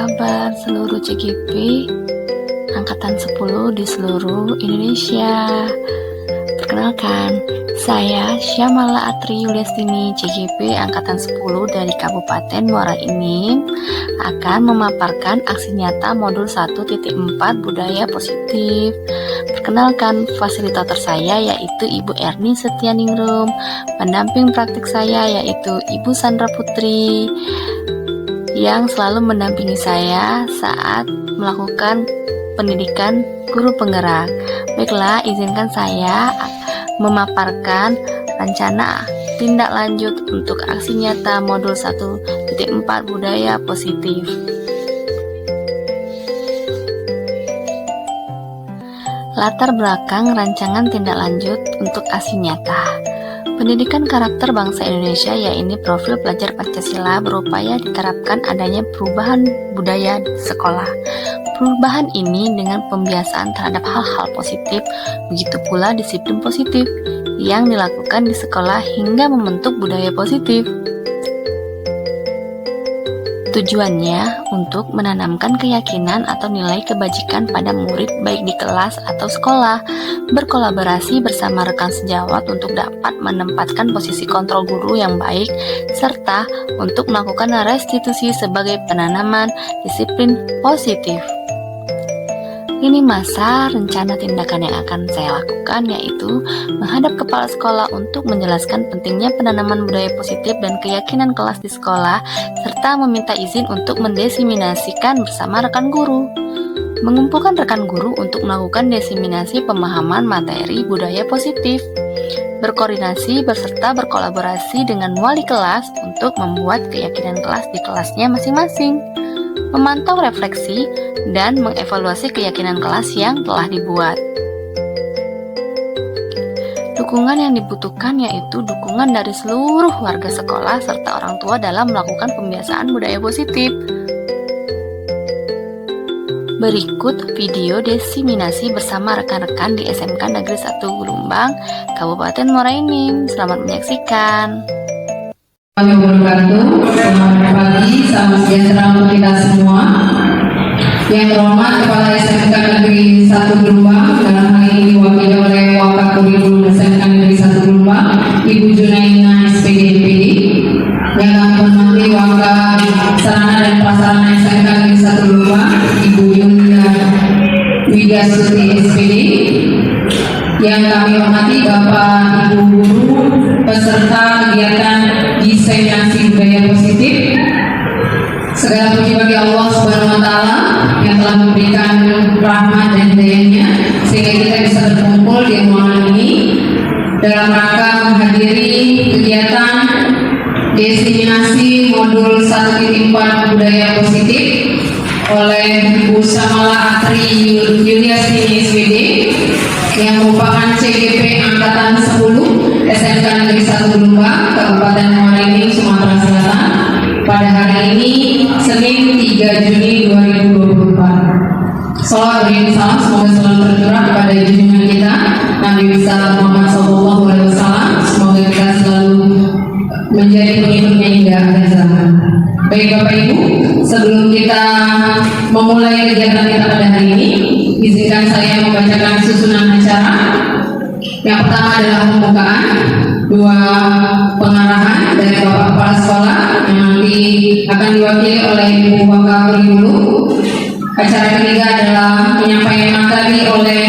kabar seluruh CGP Angkatan 10 di seluruh Indonesia? Perkenalkan, saya Syamala Atri Yuliastini, CGP Angkatan 10 dari Kabupaten Muara Enim, akan memaparkan aksi nyata modul 1.4 Budaya Positif. Perkenalkan, fasilitator saya yaitu Ibu Erni Setianingrum, pendamping praktik saya yaitu Ibu Sandra Putri, yang selalu mendampingi saya saat melakukan pendidikan guru penggerak. Baiklah, izinkan saya memaparkan rencana tindak lanjut untuk aksi nyata modul 1.4 Budaya Positif. Latar belakang rancangan tindak lanjut untuk aksi nyata. Pendidikan karakter bangsa Indonesia, yaitu profil pelajar Pancasila, berupaya diterapkan adanya perubahan budaya di sekolah. Perubahan ini dengan pembiasaan terhadap hal-hal positif, begitu pula disiplin positif yang dilakukan di sekolah hingga membentuk budaya positif. Tujuannya untuk menanamkan keyakinan atau nilai kebajikan pada murid baik di kelas atau sekolah, berkolaborasi bersama rekan sejawat untuk dapat menempatkan posisi kontrol guru yang baik, serta untuk melakukan restitusi sebagai penanaman disiplin positif. Ini masa rencana tindakan yang akan saya lakukan, yaitu menghadap kepala sekolah untuk menjelaskan pentingnya penanaman budaya positif dan keyakinan kelas di sekolah, serta meminta izin untuk mendiseminasikan bersama rekan guru. Mengumpulkan rekan guru untuk melakukan diseminasi pemahaman materi budaya positif. Berkoordinasi beserta berkolaborasi dengan wali kelas untuk membuat keyakinan kelas di kelasnya masing-masing. Memantau refleksi dan mengevaluasi keyakinan kelas yang telah dibuat. Dukungan yang dibutuhkan yaitu dukungan dari seluruh warga sekolah serta orang tua dalam melakukan pembiasaan budaya positif. Berikut video diseminasi bersama rekan-rekan di SMK Negeri 1 Gulumbang, Kabupaten Muara Enim. Selamat menyaksikan. Selamat pagi, salam sejahtera untuk kita semua. Yang terhormat Kepala SMK Negeri 1 Gulumbang, dalam hal ini diwakili oleh Wakakurikulum SMK Negeri 1 Gulumbang, Ibu Junaina SPD MPD. Yang kami hormati Wakil Sarana dan Prasarana SMK Negeri 1 Gulumbang, Ibu Yulia Widasuti SPD. Yang kami hormati Bapak Ibu Guru peserta kegiatan diseminasi budaya positif. Segala puji bagi Allah Subhanahu wa Ta'ala yang telah memberikan rahmat dan hidayahnya sehingga kita bisa berkumpul di ruangan ini dalam rangka menghadiri kegiatan diseminasi modul 1.4 budaya positif oleh Ibu Syamala Atri Yuliastini SPD yang merupakan CGP Angkatan 10 SMK Negeri 1 Gulumbang, Kabupaten Muara Enim, Sumatera Selatan, pada hari ini Senin 3 Juni 2024. Salawat dan salam semoga selalu tercurah kepada junjungan kita Nabi besar Muhammad SAW. Semoga kita selalu menjadi pengikutnya hingga akhir zaman. Baik Bapak Ibu, sebelum kita memulai kegiatan kita pada hari ini, izinkan saya membacakan susunan acara. Yang pertama adalah pembukaan, dua pengarahan dari Bapak Kepala Sekolah yang nanti akan diwakili oleh Ibu Wakakurikulum. Acara ketiga adalah penyampaian materi oleh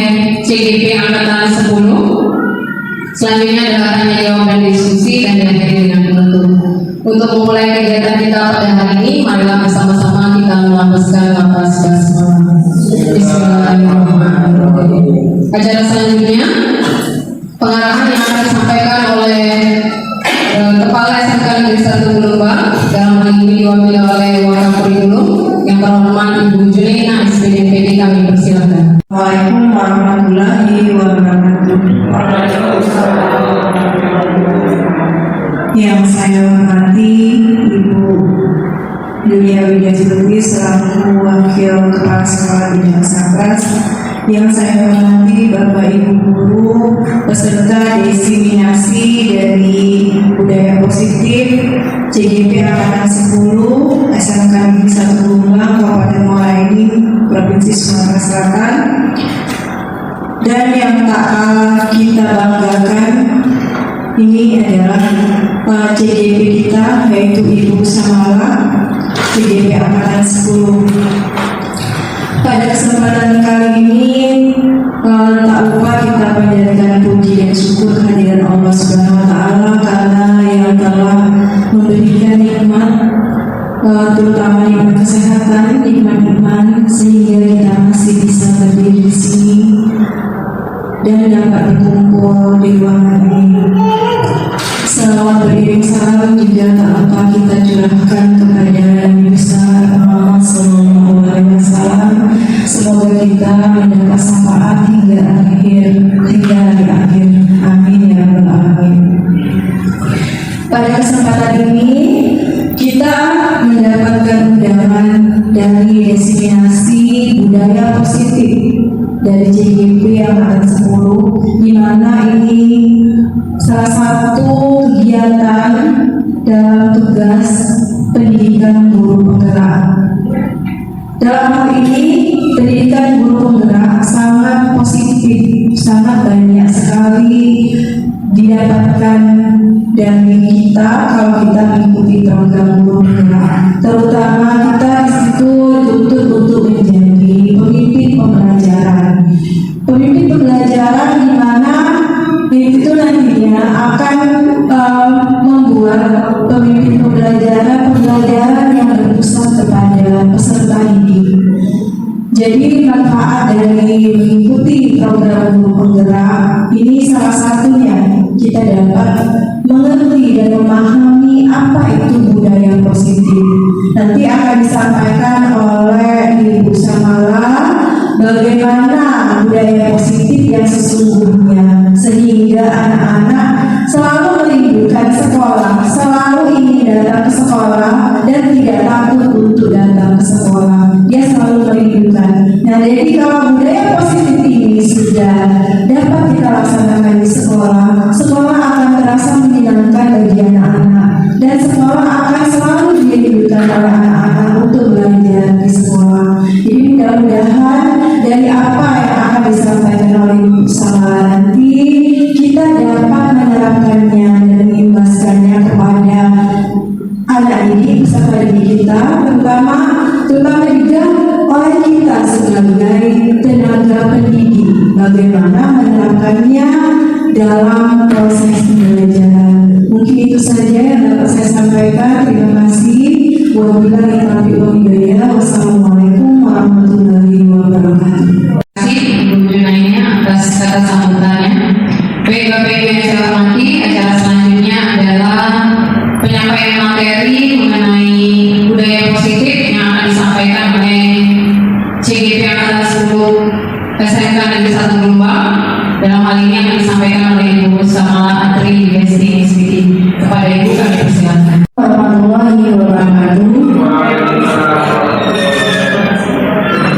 CGP Angkatan 10. Selanjutnya adalah tanya jawab dan diskusi dan diakhiri dengan penutup. Untuk memulai kegiatan kita pada hari ini, marilah bersama-sama kita melambaskan nafas basmalah. Bismillahirrahmanirrahim. Acara selanjutnya pengarahan yang akan disampaikan oleh Kepala SMK Negeri 1 Gulumbang, dalam hal ini diwakili oleh Wakakurikulum yang terhormat Ibu Junaina SPD MPD. Kami persilakan. Waalaikumsalam warahmatullahi wabarakatuh. Yang saya hormati Ibu Yulia Widasuti selaku Wakil Kepala Sekolah di Jakarta. Yang saya hormati Bapak Ibu Guru peserta diseminasi dari budaya positif CGP Angkatan 10 SMK Negeri 1 Jombang Kabupaten Muara Enim Provinsi Sumatera Selatan. Dan yang tak kalah kita banggakan ini adalah CGP kita, yaitu Ibu Samala CGP Angkatan 10. Pada kesempatan kali ini tak lupa kita panjatkan puji dan syukur kehadiran Allah Subhanahu wa Ta'ala karena yang telah memberikan nikmat, terutama nikmat kesehatan, nikmat iman, sehingga kita masih bisa berdiri di sini dan dapat berkumpul di ruangan ini. Salawat beriring salam juga tak lupa kita curahkan kepada Nabi besar Muhammad Sallallahu Alaihi Wasallam. Semoga kita mendapat syafaat hingga hari akhir. Amin ya rabbal alamin. Pada kesempatan ini kita mendapatkan undangan dari destinasi budaya positif dari CGP Angkatan 10, di mana ini salah satu kegiatan dalam tugas pendidikan guru penggerak. Dalam hal ini, pendidikan guru penggerak sangat positif, sangat banyak sekali didapatkan dari kita kalau kita mengikuti program guru penggerak. Terutama kita di situ dituntut untuk menjadi pemimpin pembelajaran. Pemimpin pembelajaran di mana itu nantinya akan membuat pemimpin pembelajaran yang berpusat kepada peserta didik. Jadi manfaat dari mengikuti program guru penggerak ini salah satunya kita dapat mengerti dan memahami apa itu budaya positif. Nanti akan disampaikan oleh Ibu Samala bagaimana budaya positif yang sesungguhnya, sehingga anak-anak selalu merindukan sekolah, selalu ingin datang ke sekolah dan tidak takut untuk datang ke sekolah. Dia selalu merindukan. Nah, jadi kalau budaya positif ini sudah dapat kita laksanakan di sekolah, sekolah akan terasa menyenangkan bagi anak-anak dan sekolah akan selalu dirindukan oleh anak-anak untuk belajar di sekolah. Jadi mudah-mudahan dari apa yang akan disampaikan oleh Ibu Samala nanti kita dapat menerapkannya dan mengimbaskannya kepada anak didik peserta didik kita, terutama juga oleh kita sebagai tenaga pendidik, bagaimana menerapkannya dalam proses pembelajaran. Mungkin itu saja yang dapat saya sampaikan. Terima kasih. Wabillahi taufiq wal hidayah. Wassalamualaikum warahmatullahi wabarakatuh. Terima kasih Ibu Junaina atas kata sambutannya. Baik Bapak Ibu yang saya hormati, acara selanjutnya adalah penyampaian materi mengenai budaya positif yang akan disampaikan oleh CGP Angkatan 10 SMK Negeri 1 Jombang. Dalam hal ini akan disampaikan oleh Ibu Samala Atri SDSPD. Kepada Ibu kami persilakan. Warahmatullahi wabarakatuh.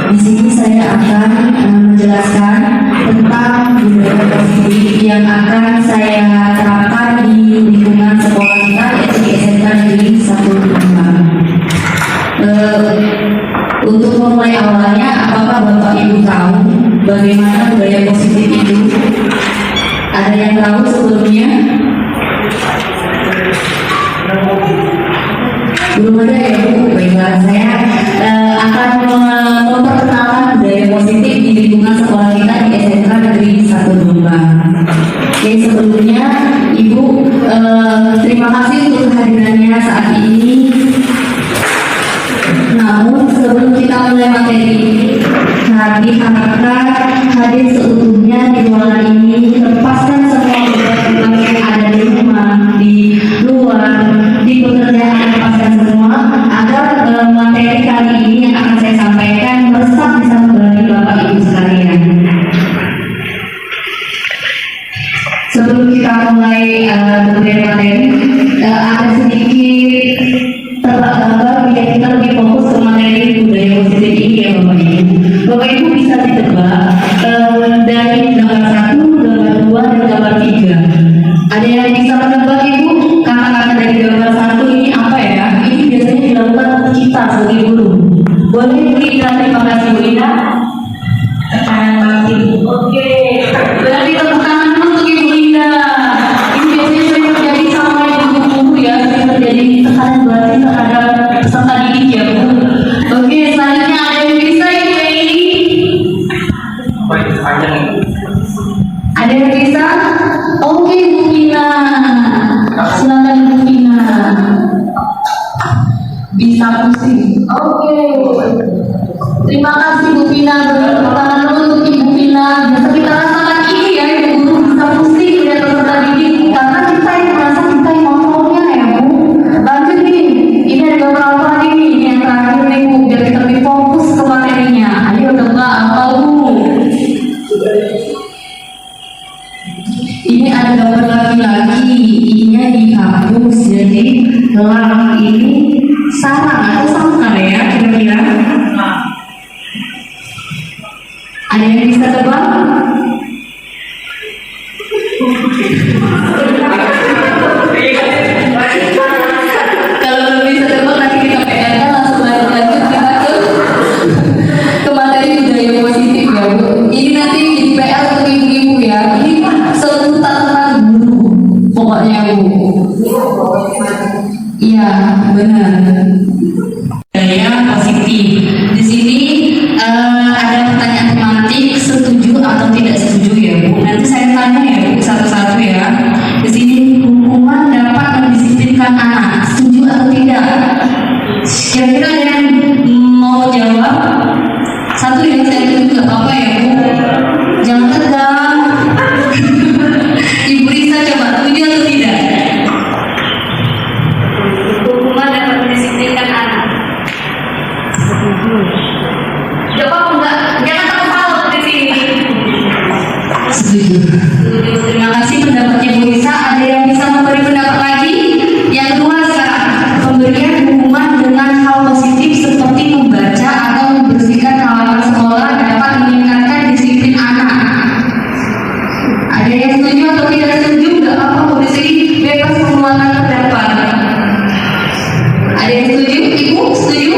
Di sini saya akan menjelaskan tentang budaya positif yang akan saya terapkan di lingkungan sekolah kita, yaitu di SMK Negeri 1 Jombang. Untuk memulai awalnya, apakah Bapak Ibu tahu bagaimana budaya positif itu? Ada yang tahu sebelumnya? Belum ada ya Bu? Baiklah, saya akan memperkenalkan budaya positif di lingkungan sekolah kita di SMK Negeri 1 Jombang. Oke, sebelumnya Ibu terima kasih untuk kehadirannya saat ini. Namun sebelum kita mulai materi ini, diharapkan hadir seutuhnya di ruangan ini, lepaskan semua beban yang ada di rumah, di luar, di pekerjaan, lepaskan semua agar materi kali ini yang akan saya sampaikan meresap di sabda Bapak Ibu sekalian. Sebelum kita mulai berbeda materi, ada sedikit tebak-tebak biar kita lebih fokus ke materi budaya positif ini ya Bapak Ibu. Bapak Ibu bisa ditebak dari gambar 1, gambar 2, dan gambar 3. Ada yang bisa menebak Ibu kata-kata dari gambar 1 ini apa terima kasih Bu Ina. Oke, berarti tepuk tangan dulu untuk Ibu Ina. Ini biasanya sering terjadi sama ibu-ibu ya, sering terjadi tekanan batin terhadap peserta didik ya Bu. Oke, selanjutnya ada yang bisa Ibu Eni? Ada yang bisa? Oke Bu Ina, silakan Bu Ina. Bisa pusing. Oke. Terima kasih Bu Pina. Tepuk tangan dulu untuk Ibu Pina. Biasa kita rasakan ini ya, Ibu guru bisa pusing lihat peserta didik karena kita yang merasa kita yang kontrolnya ya Bu. Lanjut nih, ini ada beberapa lagi nih yang terakhir nih Bu, biar kita lebih fokus ke materinya. Ayo coba apa Bu? Ini ada gambar laki-laki, ininya dihapus, jadi gelang ini sarang atau sangkar ya kira-kira. Ada yang bisa tebak? Kalau belum bisa tebak nanti kita PR kan langsung lanjut kita ke materi budaya positif ya Bu. Ini nanti di PR untuk ibu-ibu ya. Ini seputar tentang guru pokoknya Bu. Iya benar. Budaya positif. Di sini ada pertanyaan tematik setuju atau tidak setuju ya Bu. Nanti saya tanya ya Bu satu-satu ya. Di sini hukuman dapat mendisiplinkan anak, setuju atau tidak? Kira-kira ada yang mau jawab? Satu yang saya setuju nggak apa-apa ya Bu. Jangan tegang. Ibu Risa coba setuju atau tidak? Hukuman dapat mendisiplinkan anak. Jawab enggak? Jangan terpaut di sini. Setuju. Terima kasih pendapatnya Bu Risa. Ada yang bisa memberi pendapat lagi? Yang kedua sekarang, pemberian hukuman dengan hal positif seperti membaca atau membersihkan halaman sekolah dapat meningkatkan disiplin anak. Ada yang setuju atau tidak setuju? Enggak apa-apa Bu, di sini bebas mengeluarkan pendapat. Ada yang setuju? Ibu setuju?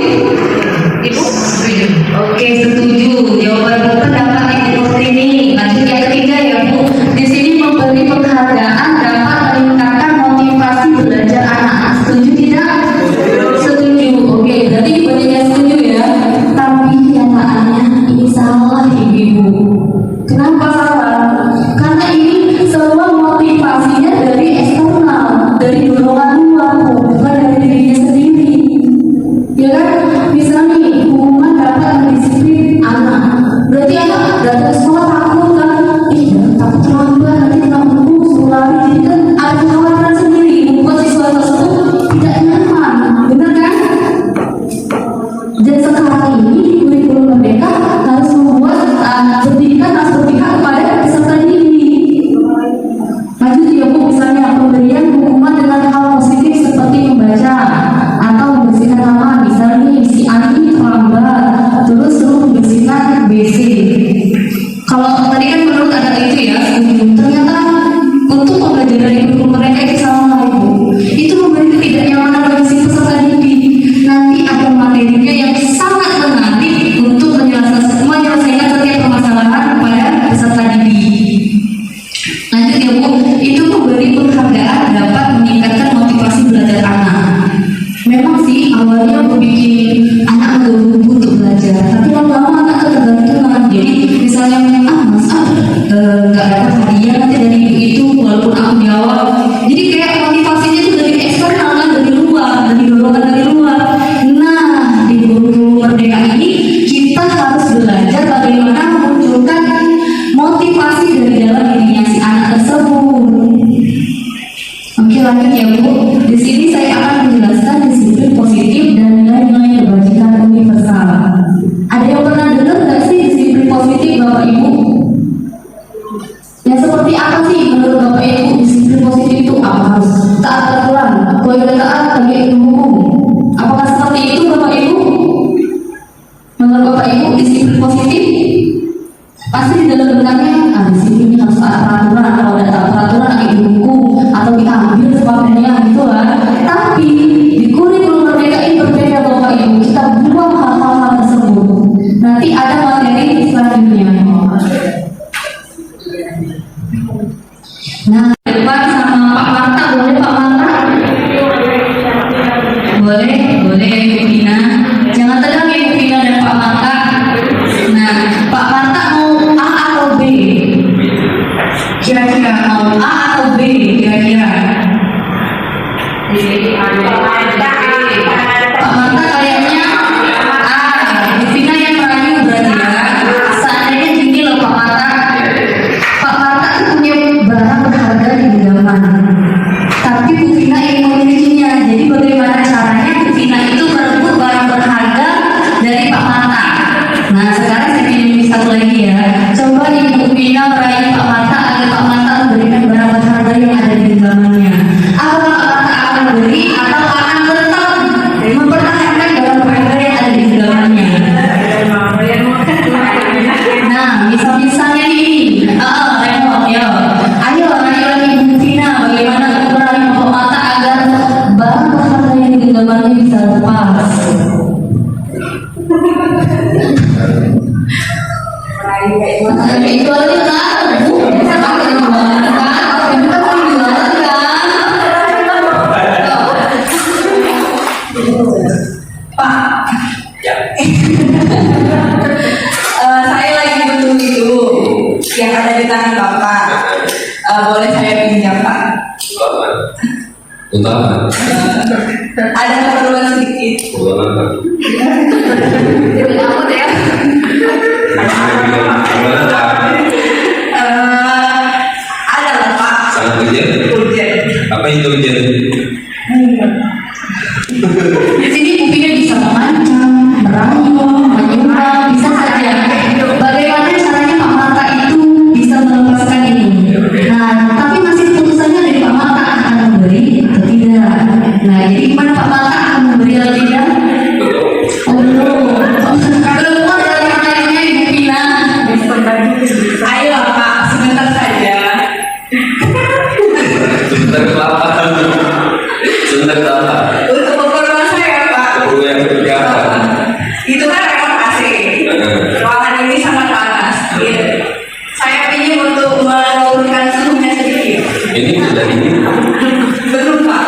Ibu setuju. Oke, setuju. Jawaban pendapat Ibu seperti ini. Lanjut yang ketiga ya Bu. Di sini memberi penghargaan dapat meningkatkan motivasi belajar anak. Setuju tidak? Setuju. Oke, berarti banyak yang setuju ya. Tapi kenyataannya ini salah Ibu. Kenapa salah? Karena ini semua motivasinya dari eksternal, dari dorongan luar, bukan dari dirinya sendiri. Ya kan? Misalnya nih, hukuman dapat mendisiplin anak. Berarti apa? Datang ke sekolah takut kan? Takut terlambat, nanti kena hukum, suruh lari. Jadi kan ada kekhawatiran sendiri. Membuat siswa tersebut tidak nyaman. Benar kan? Dan sekarang ini kurikulum Merdeka harus membuat pendidikan harus berpihak kepada peserta didik. Lanjut ya Bu, misalnya pemberian hukuman dengan hal positif seperti membaca atau membersihkan halaman. Misalnya si Ani terlambat, terus suruh membersihkan WC. Kalau tadi kan menurut ada itu ya, ternyata untuk pembelajaran dari kurikulum mereka itu salah Bu. Itu memberi ketidaknyamanan bagi si peserta didik. Nanti ada materinya yang sangat menarik untuk menyelesaikan setiap permasalahan kepada peserta didik. Lanjut ya Bu, itu memberi penghargaan dapat meningkatkan motivasi belajar anak. Memang sih awalnya bikin anak berhubung untuk belajar, tapi lama-lama anak ketergantungan. Jadi misalnya masa nggak dapat hadiah nanti dari ibu itu walaupun aku jawab. Jadi kayak motivasinya itu dari eksternal kan, dari luar, dari dorongan dari luar. Nah di kurikulum Merdeka ini kita harus belajar bagaimana memunculkan motivasi dari dalam dirinya si anak tersebut. Oke lanjut ya Bu. Di sini saya akan menjelaskan disiplin positif dan nilai-nilai kebajikan universal. Ada yang pernah dengar nggak sih disiplin positif Bapak Ibu? Yang seperti apa sih menurut Bapak Ibu disiplin positif itu apa? Harus taat aturan, kalau tidak taat bagi hukum. Apakah seperti itu Bapak Ibu? Menurut Bapak Ibu disiplin positif pasti di dalam benaknya disiplin harus taat peraturan. Kalau tidak taat peraturan akan dihukum atau diambil sebagainya gitu kan. Tapi di kurikulum Merdeka ini berbeda Bapak Ibu. Kita buang hal-hal tersebut. itu aja kan. Sama gimana kan? Kita mau jualan kan? Pak, Ya. saya lagi butuh itu yang ada di tangan Bapak. Boleh saya pinjam, Pak? Untuk apa? Ada keperluan sedikit. Untuk apa? Jadi aku deh. Ada lah, Pak. Sangat urgent. Urgent. Apa itu urgent? Di sini buktinya bisa mengancam, merayu, menyuruh, bisa saja. Bagaimana caranya Pak Marta itu bisa melepaskan ini? Nah, tapi masih keputusannya dari Pak Marta akan memberi atau tidak. Nah, jadi gimana Pak Marta akan memberi atau tidak? Oh, belum. Belum keluar dari materinya Ibu Pina. Ayo, Pak, sebentar saja. Sebentar kelapa. Sebentar kelapa. Untuk keperluan saya, Pak. Perlu yang seperti apa? Itu kan remote AC. Ruangan ini sangat panas. Iya. Saya ingin untuk menurunkan suhunya sedikit. Ini sudah ini. Belum, Pak.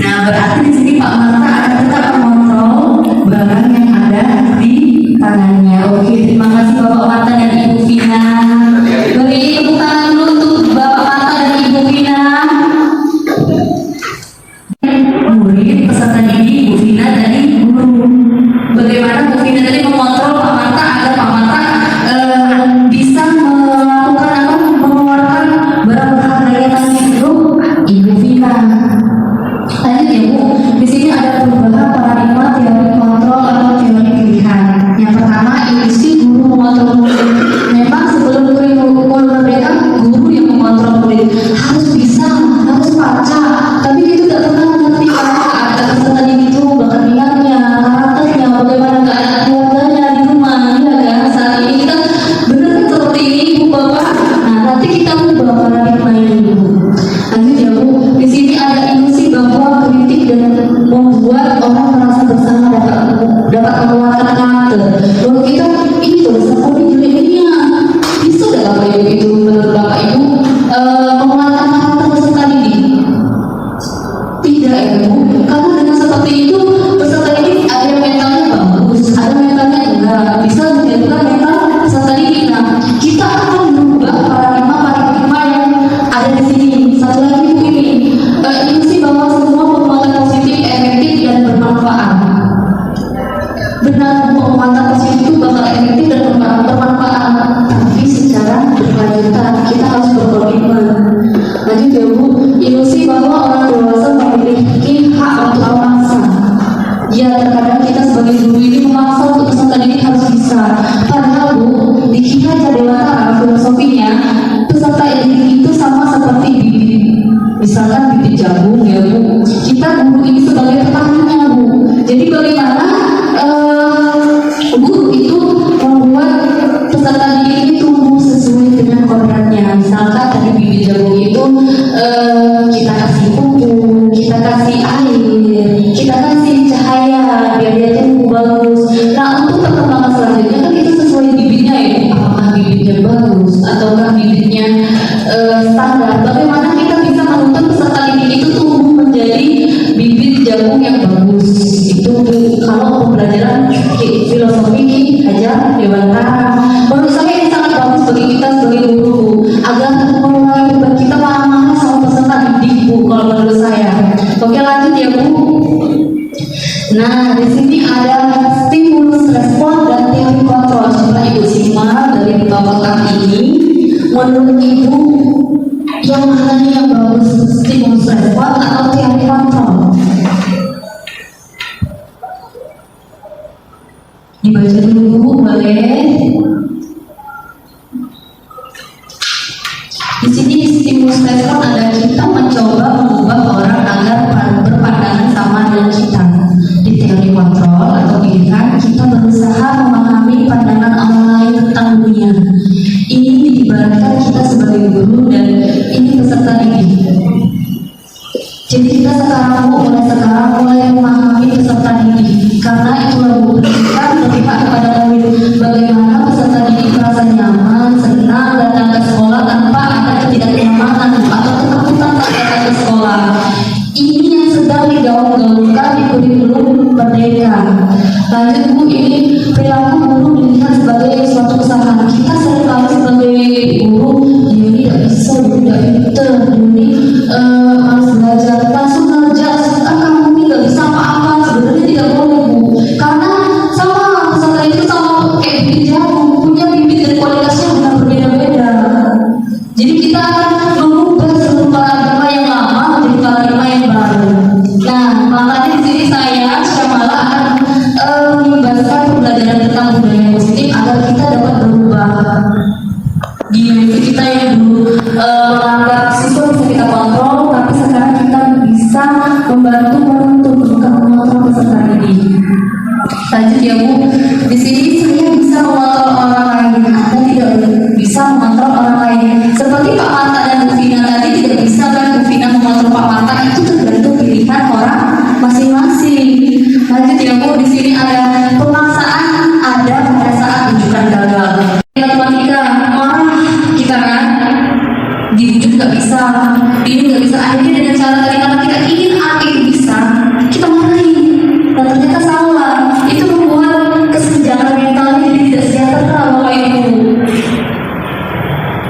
Nah, berarti di sini Pak Marta akan tetap mengontrol barang yang ada di tangannya. Oke, terima kasih Bapak Marta dan Ibu Vina. Beri tepuk tangan dulu untuk Bapak Marta dan Ibu Vina. Murid peserta didik Bu Vina dari guru. Bagaimana Bu Vina tadi mengontrol Pak Marta agar Pak Marta bisa melakukan atau mengeluarkan barang berharga yang tadi itu Ibu Vina. Lanjut ya Bu, di sini ada perubahan paradigma teori kontrol atau teori pilihan. Yang pertama, industri guru mengontrol murid. Memang sebelum kurikulum merdeka, guru yang mengontrol murid harus bisa, harus baca. Tapi itu tidak pernah mengerti apa ada peserta didik itu bakat minatnya, karakternya, bagaimana keadaan keluarganya di rumah. Ya kan, saat ini kita benar seperti ini Bu Bapak. Nah, nanti kita ubah paradigma ini Bu. Lanjut ya Bu, di sini ada ilusi bahwa kritik dan membuat orang merasa bersama dapat mengeluarkan karakter. Bahwa kita ini tuh seperti jeleknya. Bisa nggak Bapak Ibu itu menurut Bapak Ibu mengeluarkan karakter peserta didik? Tidak ya Bu, karena dengan seperti itu peserta didik ada yang mentalnya bagus, ada mentalnya enggak, bisa menjadikan mental peserta didik. Nah, kita akan merubah paradigma yang ada di sini. Satu lagi Bu ini, ilusi bahwa semua penguatan positif, efektif dan bermanfaat. Benar, penguatan positif itu bakal efektif dan bermanfaat, tapi secara berkelanjutan kita harus berkomitmen. Lanjut ya Bu, ilusi bahwa orang dewasa memiliki hak untuk memaksa. Ya, terkadang kita sebagai guru ini memaksa untuk peserta didik harus bisa. Padahal Bu, di Ki Hajar Dewantara filosofinya peserta didik itu sama seperti bibit. Misalkan bibit jagung ya Bu. Kita guru ini sebagai petaninya Bu. Jadi bagaimana guru itu membuat peserta didik ini tumbuh sesuai dengan kodratnya. Misalkan tadi bibit jagung itu kita kasih pupuk, kita kasih air, kita kasih cahaya biar dia tumbuh bagus. Nah, untuk perkembangan selanjutnya kan itu sesuai bibitnya ya. Apakah bibitnya bagus ataukah bibitnya standar? Bagaimana kita bisa menuntut peserta didik itu tumbuh menjadi bibit jagung yang bagus? Itu kalau pembelajaran filosofi Ki Hajar Dewantara. Menurut saya ini sangat bagus bagi kita sebagai guru agar mulai kita paham sama peserta didik Bu, kalau menurut saya. Oke, lanjut ya Bu. Nah, di sini ada stimulus respon dan teori kontrol. Coba Ibu simak dari dua kotak ini. Menurut Ibu, yang mana nih yang bagus, stimulus respon atau teori kontrol? Dibaca dulu Bu, boleh? ini nggak bisa, akhirnya dengan cara tadi karena kita ingin anak itu bisa, kita marahin. Dan ternyata salah, itu membuat kesenjangan mentalnya jadi tidak sejahtera Bapak Ibu.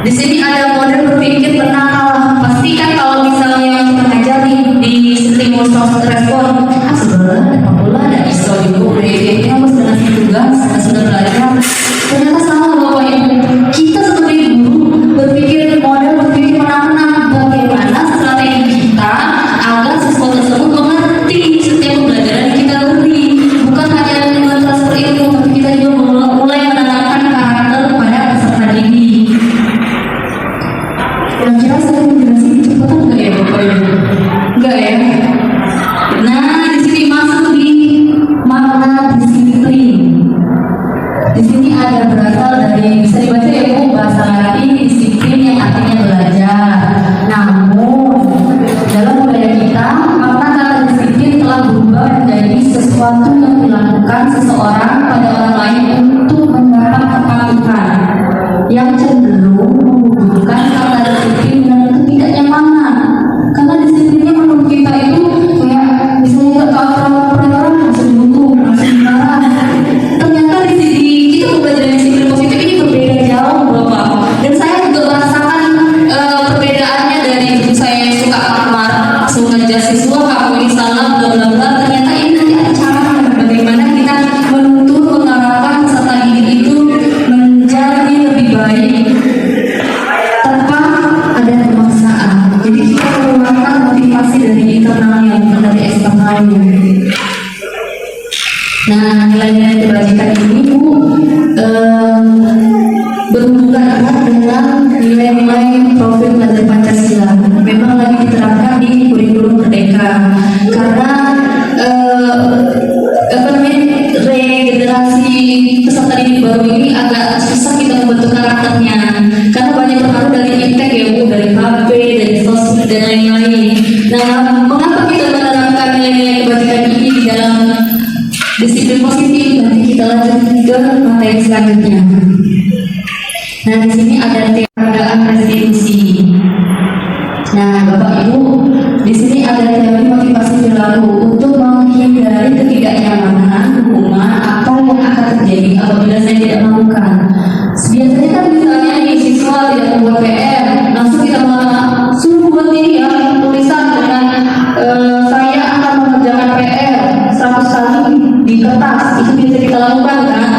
Di sini ada model berpikir pernah kalah. Pastikan kalau misalnya kita ngajari di stimulus respon, sebenarnya ada pula ada iso juga, udah harus ngasih tugas, sudah belajar. Ternyata salah Bapak Ibu. Kita sebagai guru berpikir model berpikir menang-menang, bagaimana strategi kita agar siswa tersebut mengerti setiap pembelajaran yang kita lalui. Bukan hanya mentransfer ilmu, tapi kita juga mulai menanamkan karakter pada peserta didik. Kira-kira saya menjelaskan kecepatan nggak ya Bapak Ibu? Enggak ya? Nah, di sini masuk di makna disiplin. Di sini ada berasal dari, bisa dibaca ya Bu, bahasa Latin disiplin yang artinya belajar. Namun dalam budaya kita, makna kata disiplin telah berubah menjadi sesuatu yang dilakukan seseorang pada orang lain untuk mendapat kepatuhan, yang cenderung menghubungkan kata disiplin dan ketidaknyamanan. Karena disiplinnya menurut kita itu kayak misalnya kalau peraturan langsung dihukum, langsung dimarah. Ternyata di sini kita belajar disiplin positif ini berbeda jauh Bapak. Dan saya juga merasakan perbedaannya dari saya yang suka kamar, suka jas siswa, kamu ini salah, bla bla bla. Ternyata ini nanti ada cara bagaimana kita menuntut mengarahkan peserta didik itu menjadi lebih baik tanpa ada pemaksaan. Jadi kita mengeluarkan motivasi dari internalnya bukan dari eksternalnya. Nah, nilai-nilai kebajikan ini Bu berhubungan erat dengan nilai-nilai profil dari Pancasila. Memang lagi diterapkan di kurikulum Merdeka karena regenerasi peserta didik baru ini agak susah kita membentuk karakternya karena banyak pengaruh dari iptek ya Bu, dari HP, dari sosmed dan lain-lain. Nah, mengapa kita menerapkan nilai-nilai kebajikan ini di dalam disiplin positif? Nanti kita lanjut ke materi selanjutnya. Nah, di sini ada keadaan restitusi. Nah, Bapak Ibu, di sini ada teori motivasi perilaku untuk menghindari ketidaknyamanan hubungan apa yang akan terjadi apabila saya tidak melakukan. Biasanya kan misalnya nih siswa tidak membuat PR, langsung kita suruh buat ini ya tulisan dengan saya akan mengerjakan PR 100 kali di kertas. Itu bisa kita lakukan kan?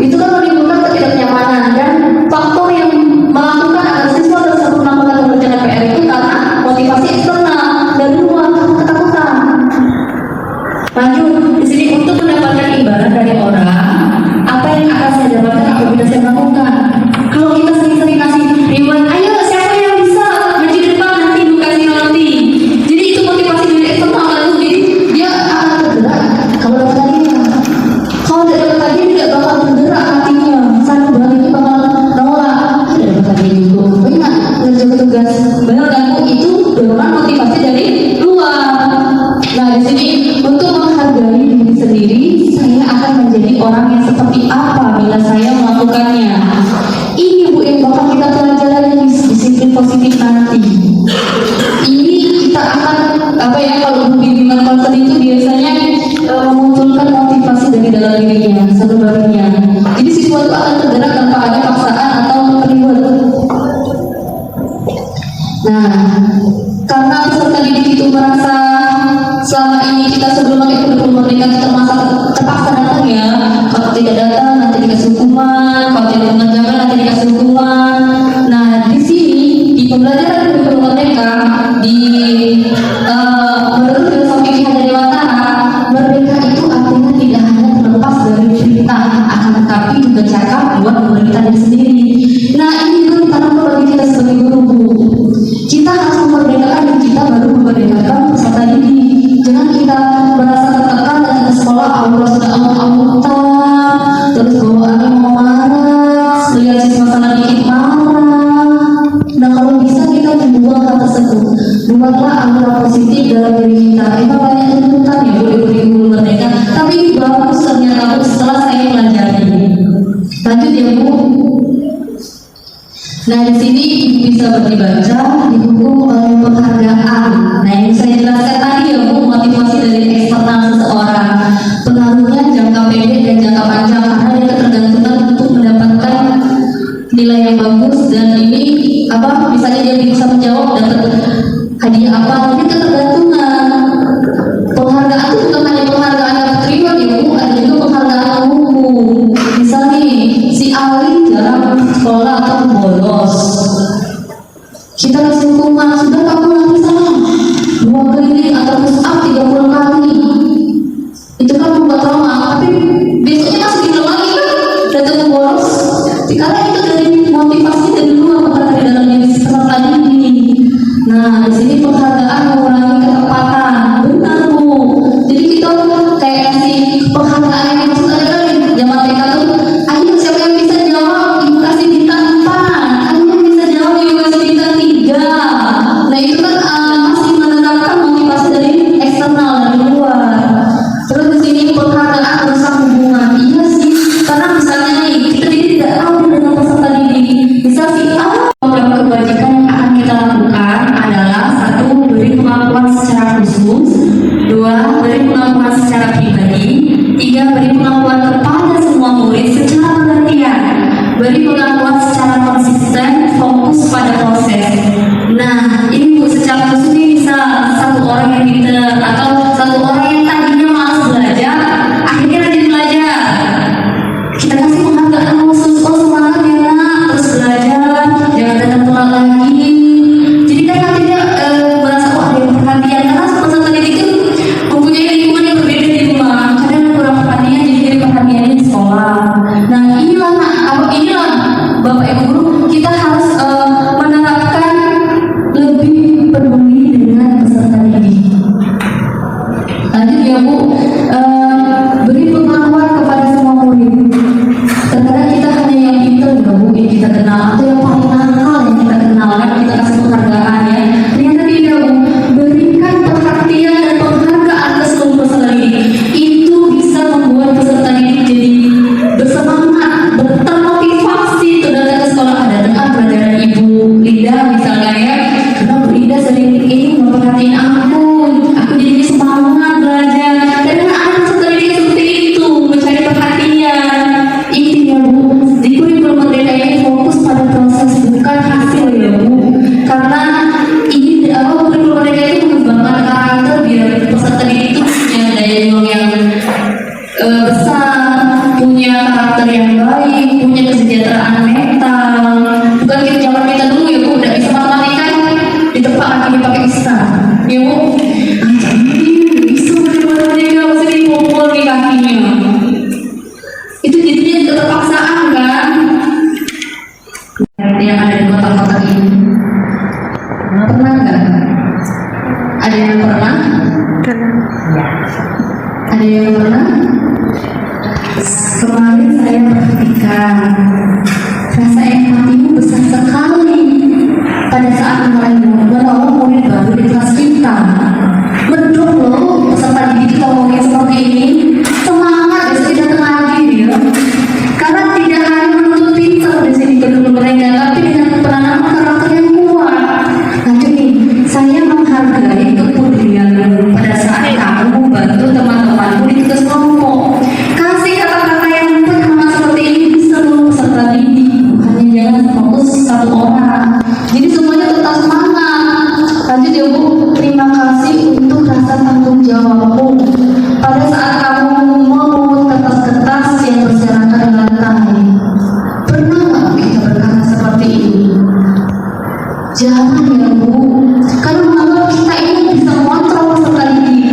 Itu kan menimbulkan ketidaknyamanan dan faktor yang melakukan agar siswa tersebut melakukan mengerjakan PR itu karena motivasi eksternal dan luar ketakutan. Lanjut, di sini untuk mendapatkan imbalan dari orang, apa yang akan saya dapatkan apabila saya melakukan? Kalau kita sering-sering ngasih reward, ayo siapa yang bisa maju di depan nanti dikasih roti. Jadi itu motivasi dari eksternal kan? Jadi dia akan tergerak kalau dapat hadiah. Kalau tidak dapat hadiah tidak bakal tergerak hatinya. Satu bulan itu bakal nolak. Tidak dapat hadiah juga. Banyak kerja tugas. Benar kan Bu? Itu dorongan motivasi dari luar. Nah, di sini untuk menghargai diri sendiri, saya akan menjadi orang yang seperti apa bila saya melakukannya. Ini Bu yang bakal kita pelajari disiplin positif nanti. Ini kita akan kalau bimbingan konseling itu biasanya memunculkan motivasi dari dalam dirinya, sebenarnya. Jadi siswa itu akan tergerak tanpa ada paksaan atau reward. Nah, karena peserta didik itu merasa selama ini kita sebelum pakai kurikulum Merdeka kita merasa terpaksa datang ya. Kalau tidak datang nanti dikasih hukuman, kalau tidak mengerjakan nanti dikasih hukuman. Nah, di sini di pembelajaran kurikulum Merdeka di menurut filosofi Ki Hajar Dewantara, merdeka itu artinya tidak hanya terlepas dari perintah, akan tetapi juga cara buat pemerintah diri sendiri. Nah, ini juga ditanamkan bagi kita sebagai guru. Kita harus memerdekakan diri kita baru memerdekakan peserta didik. Jangan kita merasa tertekan dan ke sekolah Allah sudah Allah terus bawaannya mau marah, lihat siswa salah dikit marah. Nah, kalau bisa kita membuang hal tersebut, buatlah aura positif dalam diri kita. Emang banyak tuntutan ya kurikulum Merdeka, tapi ini bagus ternyata Bu setelah saya pelajari. Lanjut ya Bu. Nah, di sini bisa dibaca didukung oleh penghargaan. Nah, yang saya jelaskan tadi ya Bu, motivasi dari eksternal seseorang, pengaruhnya jangka pendek dan jangka panjang karena dia ketergantungan untuk mendapatkan nilai yang bagus, dan ini apa misalnya dia bisa menjawab dapat hadiah apa, ini ketergantungan. Penghargaan itu bukan hanya penghargaan yang terima ya Bu, ada juga penghargaan umum. Misalnya nih, si Ali jarang sekolah atau bolos, kita kasih hukuman, sudah kamu lagi sana 2 kali atau push up 30 kali. Itu kan membuat trauma, tapi besoknya masih diulang lagi kan, datang bolos. Karena itu dari motivasi dari luar, bukan dari dalam diri peserta didik. Nah, di sini penghargaan mengurangi ketepatan, benar Bu. Jadi kita kayak kasih penghargaan yang maksud ada kali zaman TK tuh, ayo siapa yang bisa jawab, ibu kasih bintang 4, ayo yang bisa jawab, ibu kasih bintang 3. Nah itu kan masih menanamkan motivasi dari eksternal, dari luar. Terus di sini penghargaan merusak hubungan, iya sih, karena misalnya nih kita jadi tidak tahu dengan peserta didik. Misal si A, beberapa kewajiban yang akan kita lakukan adalah 1, beri pengakuan secara khusus, 2, beri pengakuan secara pribadi, 3, beri pengakuan kepada semua murid secara bergantian, beri pengakuan secara konsisten, fokus pada proses. Nah, ini Bu, secara khusus ini bisa 1 orang yang pintar atau 1 orang yang tadinya malas belajar, akhirnya rajin belajar. Kita kasih penghargaan khusus, oh semangat ya nak, terus belajar, jangan datang telat lagi. Jadi kan nanti dia merasa oh ada yang perhatian, karena peserta didik itu mempunyai lingkungan yang berbeda di rumah, kadang kurang perhatian jadi dari perhatiannya di sekolah. Nah inilah Bapak Ibu Guru, kita harus menerapkan lebih peduli dengan peserta didik. Lanjut ya Bu, beri pengakuan kepada semua murid. Terkadang kita hanya yang pintar nggak mungkin kita kenal, atau yang paling nakal yang kita kenal kan kita kasih penghargaan ya. Ternyata tidak Bu, berikan perhatian dan penghargaan ke seluruh peserta didik. Itu bisa membuat peserta didik jadi bersemangat, termotivasi untuk datang ke sekolah. Ada dengan pelajaran Ibu Linda misalnya ya, karena Bu Linda sering ini memperhatiin aku jadi semangat belajar. Dan anak peserta didik seperti itu mencari perhatian. Intinya Bu, di kurikulum merdeka ini fokus pada proses bukan hasil ya Bu, karena ini kurikulum merdeka itu mengembangkan karakter biar peserta didik itu punya daya juang yang besar, punya karakter yang baik, punya kesejahteraan mental. Bukan kita zaman kita dulu ya Bu, udah bisa matematika ditepak kaki dipakai pisau ya Bu, bisa matematika masih dipukul di kakinya. Itu jadinya keterpaksaan kan yang ada di kotak-kotak ini. Pernah nggak? Ada yang pernah? Ada yang pernah? Kemarin saya perhatikan rasa empatimu besar sekali pada saat menolong murid baru di kelas kita. Mendung loh peserta didik kita ngomongin seperti ini, semangat besok datang lagi dia. Karena tidak hanya menuntut pintar di sini kedua mereka, tapi dengan penanaman karakter yang kuat. Nah jadi saya menghargai kepedulianmu pada saat kamu membantu teman-temanmu di tugas kelompok. Kasih kata-kata yang bermanfaat seperti ini di seluruh peserta didik, hanya jangan fokus 1 orang. Jadi semuanya tetap semangat. Lanjut ya Bu, terima kasih untuk rasa tanggung jawabmu pada saat kamu memungut kertas-kertas yang berserakan di lantai. Pernah nggak kita berkata seperti ini? Jangan ya Bu, karena menganggap kita ini bisa mengontrol peserta didik.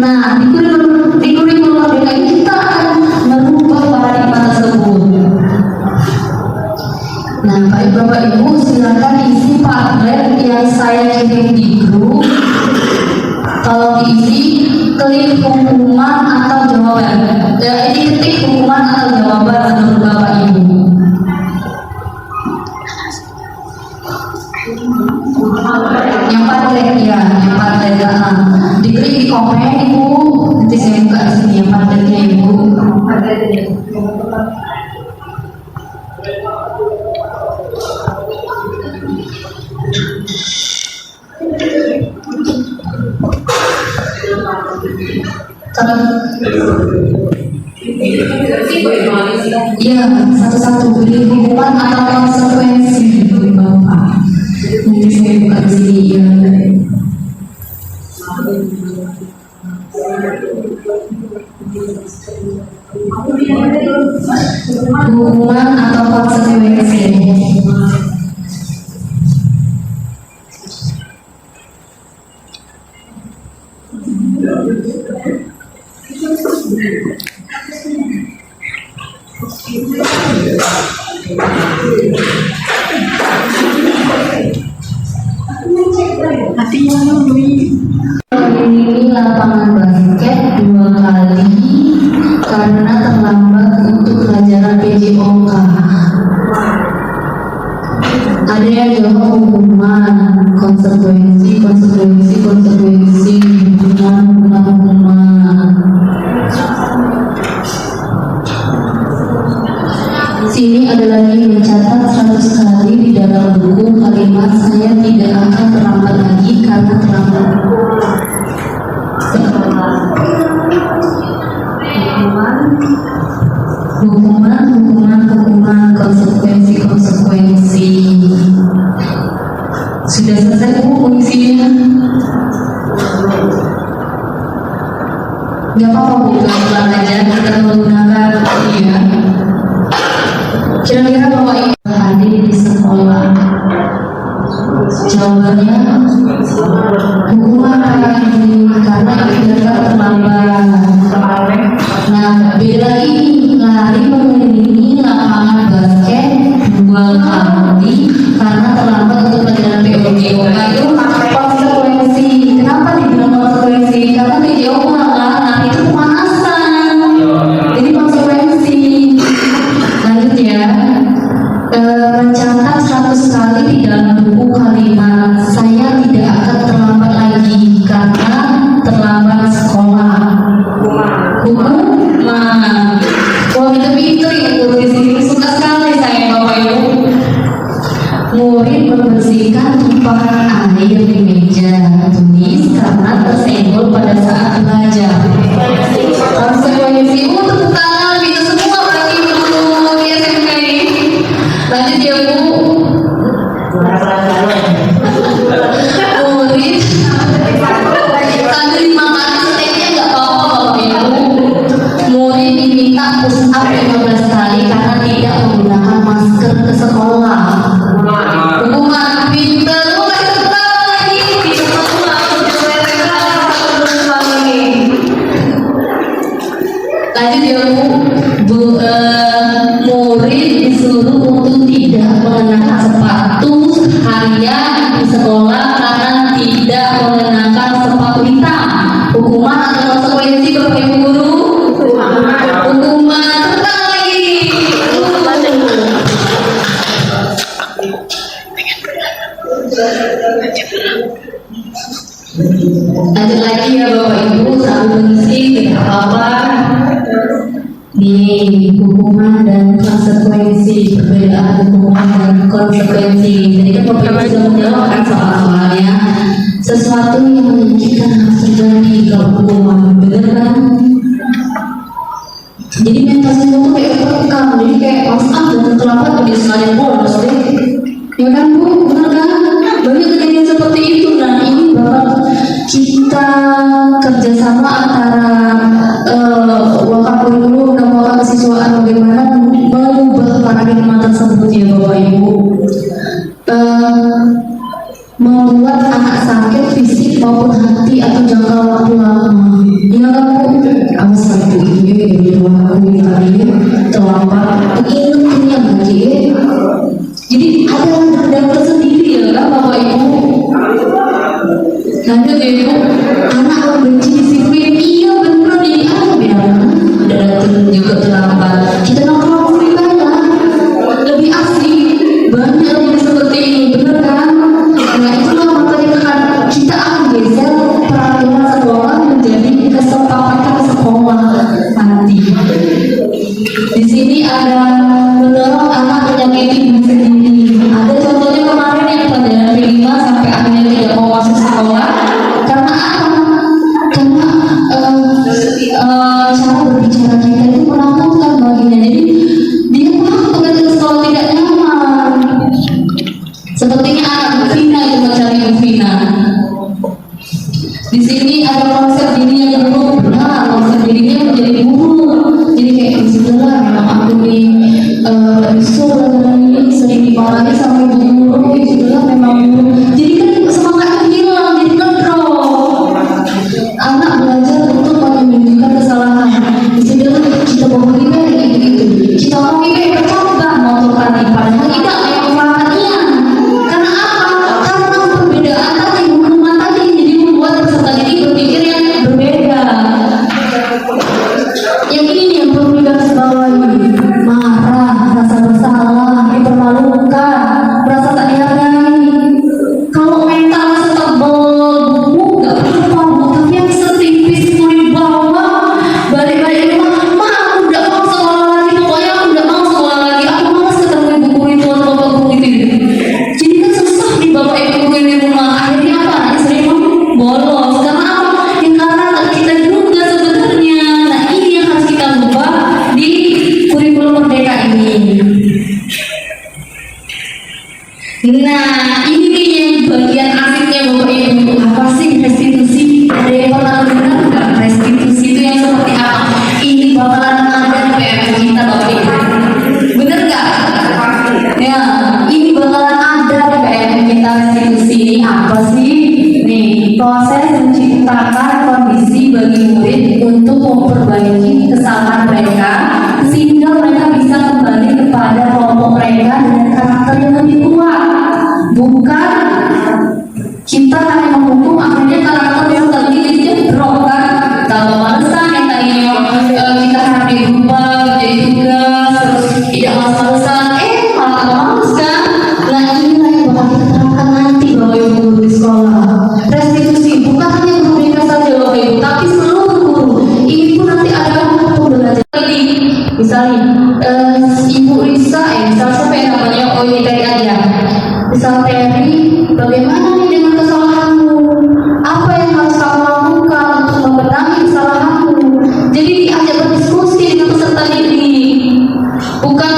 Nah, di kurikulum merdeka ini kita akan merubah paradigma tersebut. Nah, Bapak Ibu silakan isi Padlet yang saya kirim di grup. Kalau diisi, klik hukuman atau jawaban. Ini ketik hukuman atau jawaban menurut Bapak Ibu. Yang Padlet ya, yang Padlet. Diklik di komen Ibu. Nanti saya buka di sini yang Padletnya Ibu. Padletnya. Iya, satu-satu beri hukuman atau konsekuensi bagi Bapak. Nanti saya buka di sini ya. Hukuman atau konsekuensi. Ini lapangan basket 2 kali karena terlambat untuk pelajaran PJOK. Ada yang jawab hukuman, konsekuensi, hukuman. Sini ada lagi mencatat 100 kali di dalam buku kalimat saya tidak akan terlambat lagi karena terlambat. Hukuman, konsekuensi. Sudah selesai Bu fungsinya? Gak apa-apa Bu, pelan-pelan aja kita menggunakan ya. Kira-kira Bapak Ibu hadir di sekolah. Jawabannya hukuman karena itu terlambat. Nah, beda lagi lari mengelilingi lapangan basket 2 kali karena terlambat untuk pelajaran PJOK. Itu konsekuensi. Kenapa dibilang konsekuensi? Karena PJOK nah itu pemanasan. Jadi konsekuensi. Lanjut ya. Mencatat 100 kali di dalam buku kalimat saya tidak akan terlambat lagi karena terlambat sekolah. Hukuman. Wah, itu pinter ya guru di sini. Suka sekali saya Bapak Ibu. Murid membersihkan tumpahan air di meja tulis karena tersenggol pada saat belajar. Konsekuensi untuk tangan itu semua berarti guru di SMK ini. Lanjut ya Bu. Murid sambil dimakan steaknya nggak apa-apa Bapak Ibu. Murid diminta push up 15 kali karena tidak menggunakan masker ke sekolah. Hukuman pinter, lu kasih tepuk lagi. Lanjut ya Bu. Murid disuruh untuk tidak mengenakan sepatu harian di sekolah karena tidak mengenakan sepatu hitam. Hukuman atau konsekuensi Bapak Ibu guru? Hukuman. Tepuk lagi. Lanjut lagi ya Bapak Ibu, sambil mengisi tidak apa-apa. Nih, hukuman dan konsekuensi, perbedaan hukuman dan konsekuensi. Jadi kan Bapak Ibu sudah menjawab kan soal-soalnya. Sesuatu yang menyakitkan harus terjadi kalau hukuman, benar kan? Jadi mental semua tuh kayak terkekang, jadi kayak maaf dan terlambat jadi sekalian bolos deh. Ya kan Bu, benar kan? Banyak kejadian seperti itu. Nah ini bakal kita kerjasama antara Wakapuri dan Wakakesiswaan bagaimana mengubah paradigma tersebut ya Bapak Ibu. Membuat anak sakit fisik maupun hati atau jangka waktu lama. Ya kan Bu? Awas lagi Bu ini dari aku ini tadi terlambat. Ingat yang lagi. Jadi ada dendam tersendiri ya kan Bapak Ibu. Lanjut ya Ibu. Anak membenci disiplin. Iya benar ini ada ya. Ada juga terlambat. Kita nongkrong lebih banyak, lebih asik. nggak bisa ini sering dimarahin sama ibu guru, ya sudahlah memang guru. Jadi kan semangatnya hilang, jadi ngedrop. Anak belajar untuk menyembunyikan kesalahan. Di sini tuh kita bawa kita kayak gitu. Kita mau kita coba motor tadi, padahal tidak kayak kemarin. Karena apa? Karena perbedaan tadi, hukuman tadi, jadi membuat peserta didik berpikir yang berbeda. Yang ini nih yang perlu digarisbawahi. Marah, rasa bersalah, dipermalukan, merasa tak dihargai. Kalau mental setebal buku nggak apa-apa, Bu, tapi yang setipis kulit bawah balik-balik rumah, Ma, aku udah mau sekolah lagi, pokoknya aku udah mau sekolah lagi, aku malas ketemu ibu guru itu atau bapak guru itu. Jadi kan susah di bapak ibu guru di rumah. Akhirnya apa? Anaknya sering bolos. Karena apa? Yang karena kita juga sebenarnya. Nah ini yang harus kita ubah di kurikulum merdeka ini. Nah, ini nih yang bagian asiknya Bapak Ibu. Apa sih restitusi? Ada yang pernah dengar nggak? Restitusi itu yang seperti apa? Ini bakalan ada di PMK kita Bapak Ibu. Bener nggak? Ya, ini bakalan ada di PMK kita restitusi. Ini apa sih? Nih, proses menciptakan kondisi bagi murid untuk memperbaiki kesalahan mereka sehingga mereka bisa kembali kepada kelompok mereka dengan karakter yang lebih kuat. Bukan kita hanya menghukum akhirnya karakter yang tadi jadi drop kan, tambah malesan yang tadinya kita harap dirubah jadi tugas terus tidak males-malesan malah tambah males kan. Nah inilah yang bakal kita terapkan nanti Bapak Ibu guru di sekolah. Restitusi bukan hanya guru mereka saja Bapak Ibu, tapi seluruh guru. Ini pun nanti ada pembelajaran tadi. Misalnya Ibu Risa, misalnya siapa yang namanya? Oh ini tadi aja. Misal Terry, bagaimana nih dengan kesalahanmu? Apa yang harus kamu lakukan untuk membenahi kesalahanmu? Jadi diajak berdiskusi dengan peserta didik. Bukan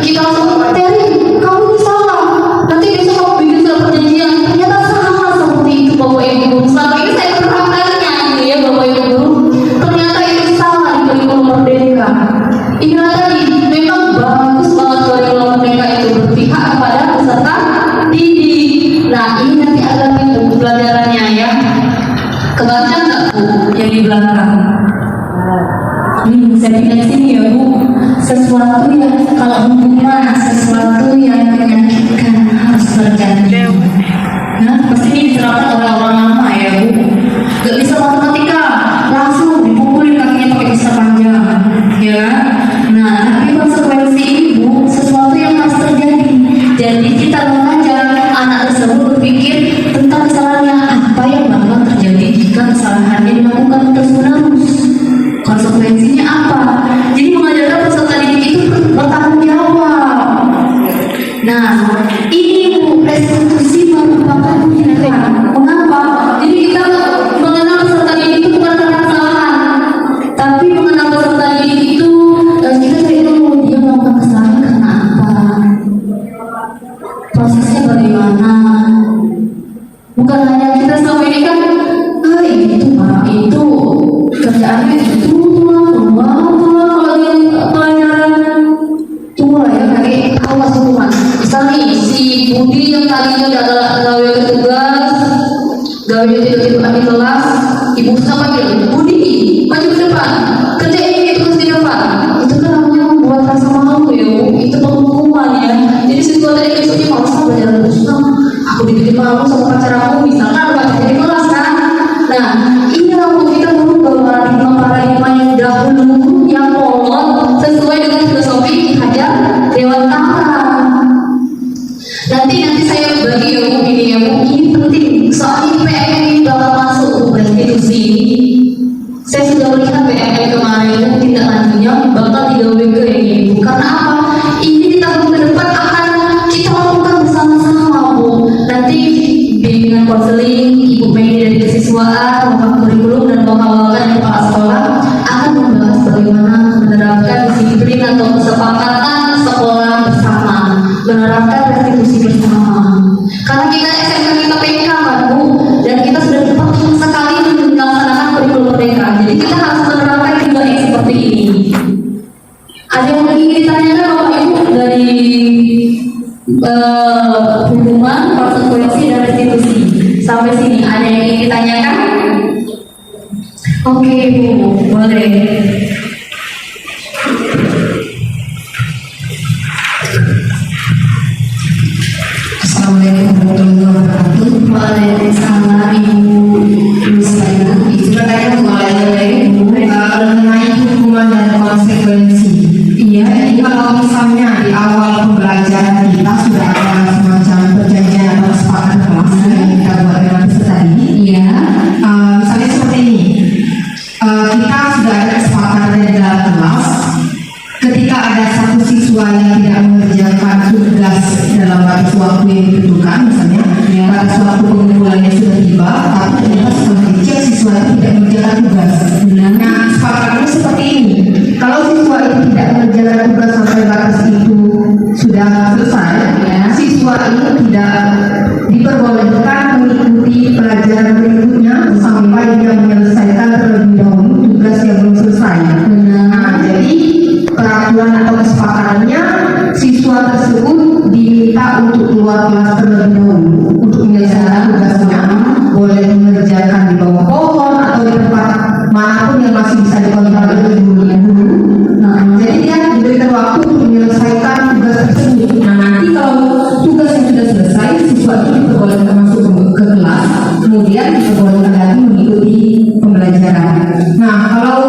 kita langsung Terry, kamu ini salah. Nanti besok kamu bikin surat perjanjian. Ternyata salah seperti itu Bapak Ibu Guru. Selama ini saya perhatikannya gitu ya Bapak Ibu Guru. Ternyata itu salah di kurikulum merdeka. Inilah tadi memang bagus banget kurikulum merdeka itu berpihak kepada peserta didik. Nah ini nanti ada buku pelajarannya ya. Kebaca nggak Bu yang di belakang? Ini saya pindah sini ya Bu. Sesuatu yang kalau hukuman sesuatu yang menyakitkan harus terjadi. Nah pasti ini diterapkan oleh orang lama ya Bu. Gak bisa matematika langsung dipukulin kakinya pakai pisau panjang, ya kan? Nah tapi konsekuensi ini Bu sesuatu yang harus terjadi. Jadi kita mengajak anak tersebut berpikir tentang kesalahannya apa yang bakal terjadi jika kesalahannya dilakukan terus-menerus. Konsekuensinya apa? Jadi mengajarkan peserta didik itu bertanggung jawab. Nah, ini Bu restitusi merupakan tindakan. Mengapa? Jadi kita mengenal peserta didik itu bukan karena kesalahan, tapi mengenal peserta didik itu kita cari tahu dia melakukan kesalahan karena apa. Prosesnya bagaimana? Bukan hanya kita selama ini kan, itu Pak, itu kerjaannya itu kalau dia pelajaran tua ya kayak awas hukuman. Misalnya si Budi yang tadinya adalah gawe tugas, gawe tidur di kelas, ibu sama panggil Budi, maju ke depan, kerjain ini terus di depan. Itu kan namanya membuat rasa malu ya Bu, itu penghukuman ya. Jadi siswa tadi besoknya malas belajar terus. Aku dibikin malu sama pacar aku, misalkan ada pacar di kelas kan. Nah, inilah Bu kita merubah paradigma yang dahulu yang kolot sesuai dengan filosofi Hajar Dewantara. Nanti saya bagi ya Bu ini ya Bu, ini penting soal PMK ini bakal masuk Bu restitusi ini. Saya sudah melihat PMK kemarin tindak lanjutnya bakal digawe ke ini Bu. Karena apa? Ini di tahun ke depan akan kita lakukan bersama-sama Bu. Nanti bimbingan konseling Ibu Mei dari kesiswaan, bapak kurikulum dan bapak-bapak kepala sekolah akan membahas bagaimana menerapkan disiplin atau kesepakatan sekolah bersama, menerapkan restitusi bersama. Karena kita SMK kita PK kan Bu, dan kita sudah terpaksa sekali melaksanakan kurikulum merdeka. Jadi kita harus menerapkan juga yang seperti ini. Ada yang ingin ditanyakan Bapak Ibu dari hukuman, konsekuensi, dan restitusi. Sampai sini ada yang ingin ditanyakan? Oke Bu, boleh. Assalamualaikum warahmatullahi wabarakatuh. Waalaikumsalam Ibu Luciana. Itu katanya mengenai hukuman dan konsekuensi. Iya. Jadi kalau misalnya di awal pembelajaran kita sudah ada semacam perjanjian atau kesepakatan kelas yang kita buat dengan peserta didik. Iya. Misalnya seperti ini, kita sudah ada kesepakatan di dalam kelas. Ketika ada satu siswa yang tidak mengerjakan tugas dalam batas waktu yang ditentukan, misalnya batas waktu pengumpulannya sudah tiba, tapi ternyata setelah dicek siswa itu tidak mengerjakan tugas. Nah, kesepakatannya seperti ini. Kalau siswa itu tidak mengerjakan tugas sampai batas itu sudah selesai, siswa itu tidak diperbolehkan mengikuti pelajaran berikutnya sampai dia menyelesaikan terlebih dahulu tugas yang belum selesai. Nah, jadi peraturan atau kesepakatannya siswa tersebut diminta untuk keluar kelas terlebih dahulu untuk menyelesaikan tugasnya, boleh mengerjakan di bawah pohon atau di tempat manapun yang masih bisa dikontrol oleh gurunya dulu. Nah, jadi dia diberikan waktu untuk menyelesaikan tugas tersebut. Nah, nanti kalau tugas yang sudah selesai, siswa itu diperbolehkan masuk ke kelas, kemudian diperbolehkan lagi mengikuti pembelajaran. Nah, kalau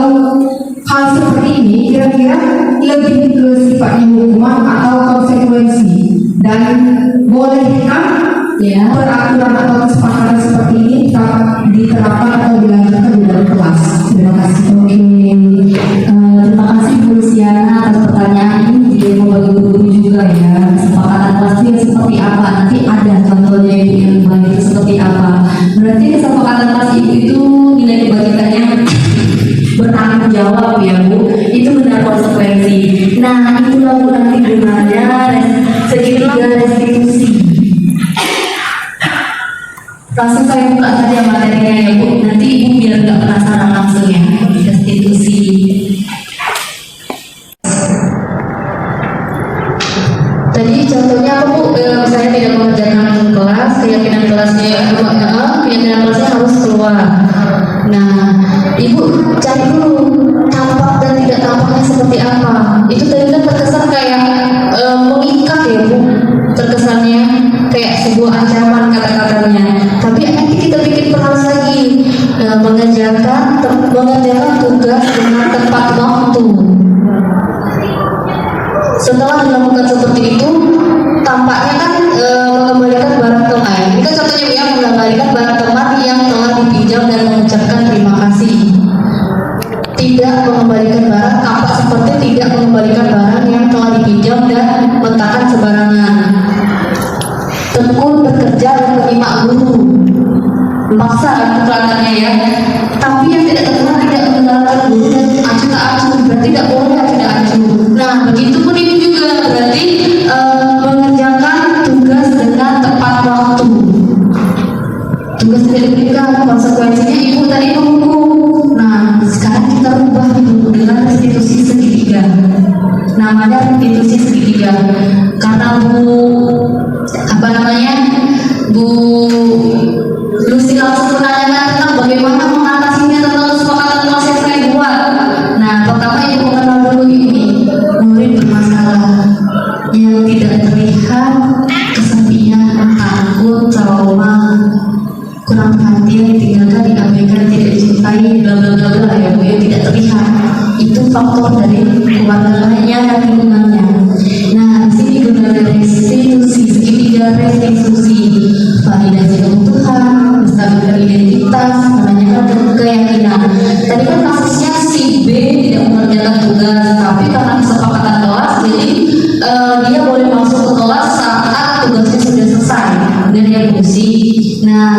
hal seperti ini kira-kira lebih ke sifatnya hukuman atau konsekuensi, dan bolehkah peraturan atau kesepakatan seperti ini diterapkan atau dilanjutkan di dalam kelas? Terima kasih. Oke, terima kasih Bu Luciana atas pertanyaan ini. Dia mau bagi guru juga ya. Kesepakatan kelas itu seperti apa? Nanti ada contohnya Ibu yang baik itu seperti apa. Berarti kesepakatan kelas itu nilai kebajikannya bertanggung jawab ya Bu. Itu benar konsekuensi. Nah, itulah Bu nanti gunanya segitiga restitusi. Langsung saya buka saja materinya ya Bu. Nanti Ibu biar nggak penasaran langsung ya. Restitusi. Tadi contohnya apa Bu? Misalnya tidak mengerjakan kelas, keyakinan kelasnya harus keluar. Nah, Ibu cari dulu tampak dan tidak tampaknya seperti apa. Itu tadi kan terkesan kayak mengikat ya Bu. Terkesannya kayak sebuah ancaman kata-katanya. Tapi nanti kita bikin perhalus lagi, mengerjakan tugas dengan tepat waktu. Setelah dilakukan seperti itu, tampaknya kan mengembalikan barang teman. Ini kan contohnya ya, mengembalikan barang teman yang telah dipinjam dan mengucapkan terima kasih. Tidak mengembalikan barang, tampak seperti tidak mengembalikan barang yang telah dipinjam dan meletakkan sembarangan. Tekun bekerja dan menyimak guru, memaksa kelihatannya ya. Tapi yang tidak tekun tidak mendengarkan guru dan acuh tak acuh, berarti tidak boleh acuh tak acuh. Nah, begitu pun ini juga berarti mengerjakan tugas dengan tepat waktu. Tugas tidak diberikan, konsekuensinya Ibu tadi menghukum. Nah, sekarang kita rubah Ibu dengan restitusi segitiga. Namanya restitusi segitiga. Karena Bu Lucy langsung menanyakan tentang bagaimana mengatasinya tentang kesepakatan kelas yang saya buat. Nah, pertama Ibu mengenal dulu ini murid bermasalah yang tidak terlihat, kesepian, takut, trauma, kurang perhatian, ditinggalkan, diabaikan, tidak dicintai, bla bla bla bla ya Bu, yang tidak terlihat. Itu faktor dari keluarganya dan lingkungannya. Nah, di sini guna restitusi segitiga restitusi, validasi kebutuhan, menstabilkan identitas, menanyakan keyakinan. Tadi kan kasusnya si B tidak mengerjakan tugas, tapi karena kesepakatan kelas, jadi dia boleh masuk ke kelas saat tugasnya sudah selesai. Dan dia fungsi. Nah,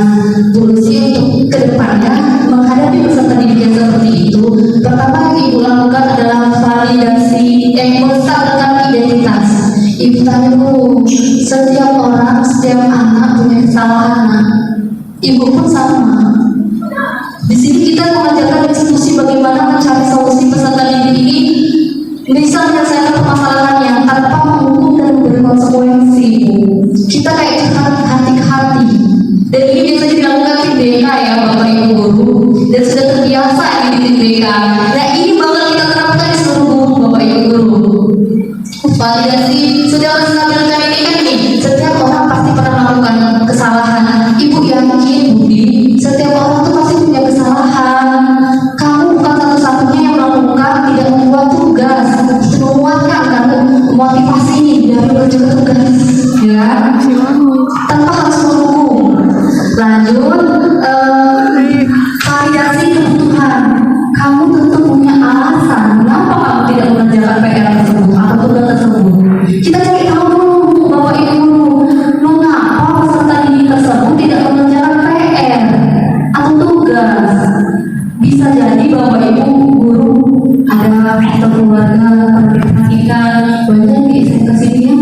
fungsi untuk kedepannya menghadapi peserta didik yang seperti itu, pertama yang Ibu lakukan adalah validasi, menstabilkan identitas. Ibu tanya dulu, setiap orang, setiap anak punya kesalahan. Ibu pun sama. Di sini kita mengajarkan diskusi bagaimana mencari solusi peserta didik ini bisa menyelesaikan permasalahannya tanpa menghukum dan memberi berkonsekuensi, Bu. Kita kayak hati ke hati. Dan ini biasa dilakukan tim BK ya Bapak Ibu guru, dan sudah terbiasa ini tim BK. Nah ini bakal kita terapkan di seluruh guru Bapak Ibu guru. Validasi sudah menampilkan ini kan nih, setiap orang pasti pernah melakukan kesalahan. Ibu yakin Budi, setiap orang tuh pasti punya kesalahan. Kamu bukan satu-satunya yang melakukan, tidak membuat tugas, menguatkan kamu motivasi dari berjaga tugas, ya, tanpa harus menunggu. Lanjut, validasi kebutuhan. Kamu tentu punya alasan kenapa kamu tidak mengerjakan PR tersebut atau tugas tersebut. Kita cari tahu dulu, Bapak Ibu, mengapa peserta didik tersebut tidak mengerjakan PR atau tugas. Bisa jadi Bapak Ibu guru ada faktor keluarga, pendidikan, banyak di SMK sini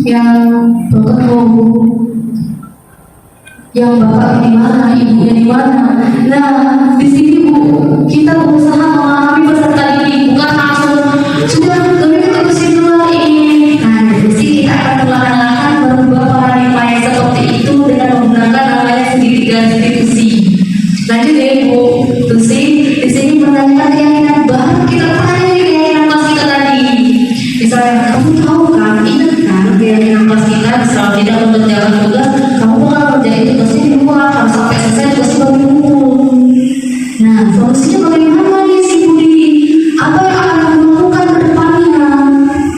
yang betul yang bapak di mana, ibunya di mana. Nah, di sini Bu, kita berusaha memahami peserta didik, bukan langsung sudah kami ketemu dulu ini. Nah, di sini kita akan perlahan-lahan merubah paradigma yang seperti itu dengan menggunakan namanya segitiga institusi. Lanjut ya Ibu, Tusi, di sini menanyakan keyakinan baru kita tanya keyakinan kelas kita tadi. Misalnya, kamu tahu kan, ingat kan keyakinan kelas kita misalnya tidak mengerjakan tugas, kamu bakal menjadi tugasnya di luar, harus sampai selesai tugasnya baru dihukum. Nah, solusinya bagaimana nih si Budi? Apa yang akan kamu lakukan ke depannya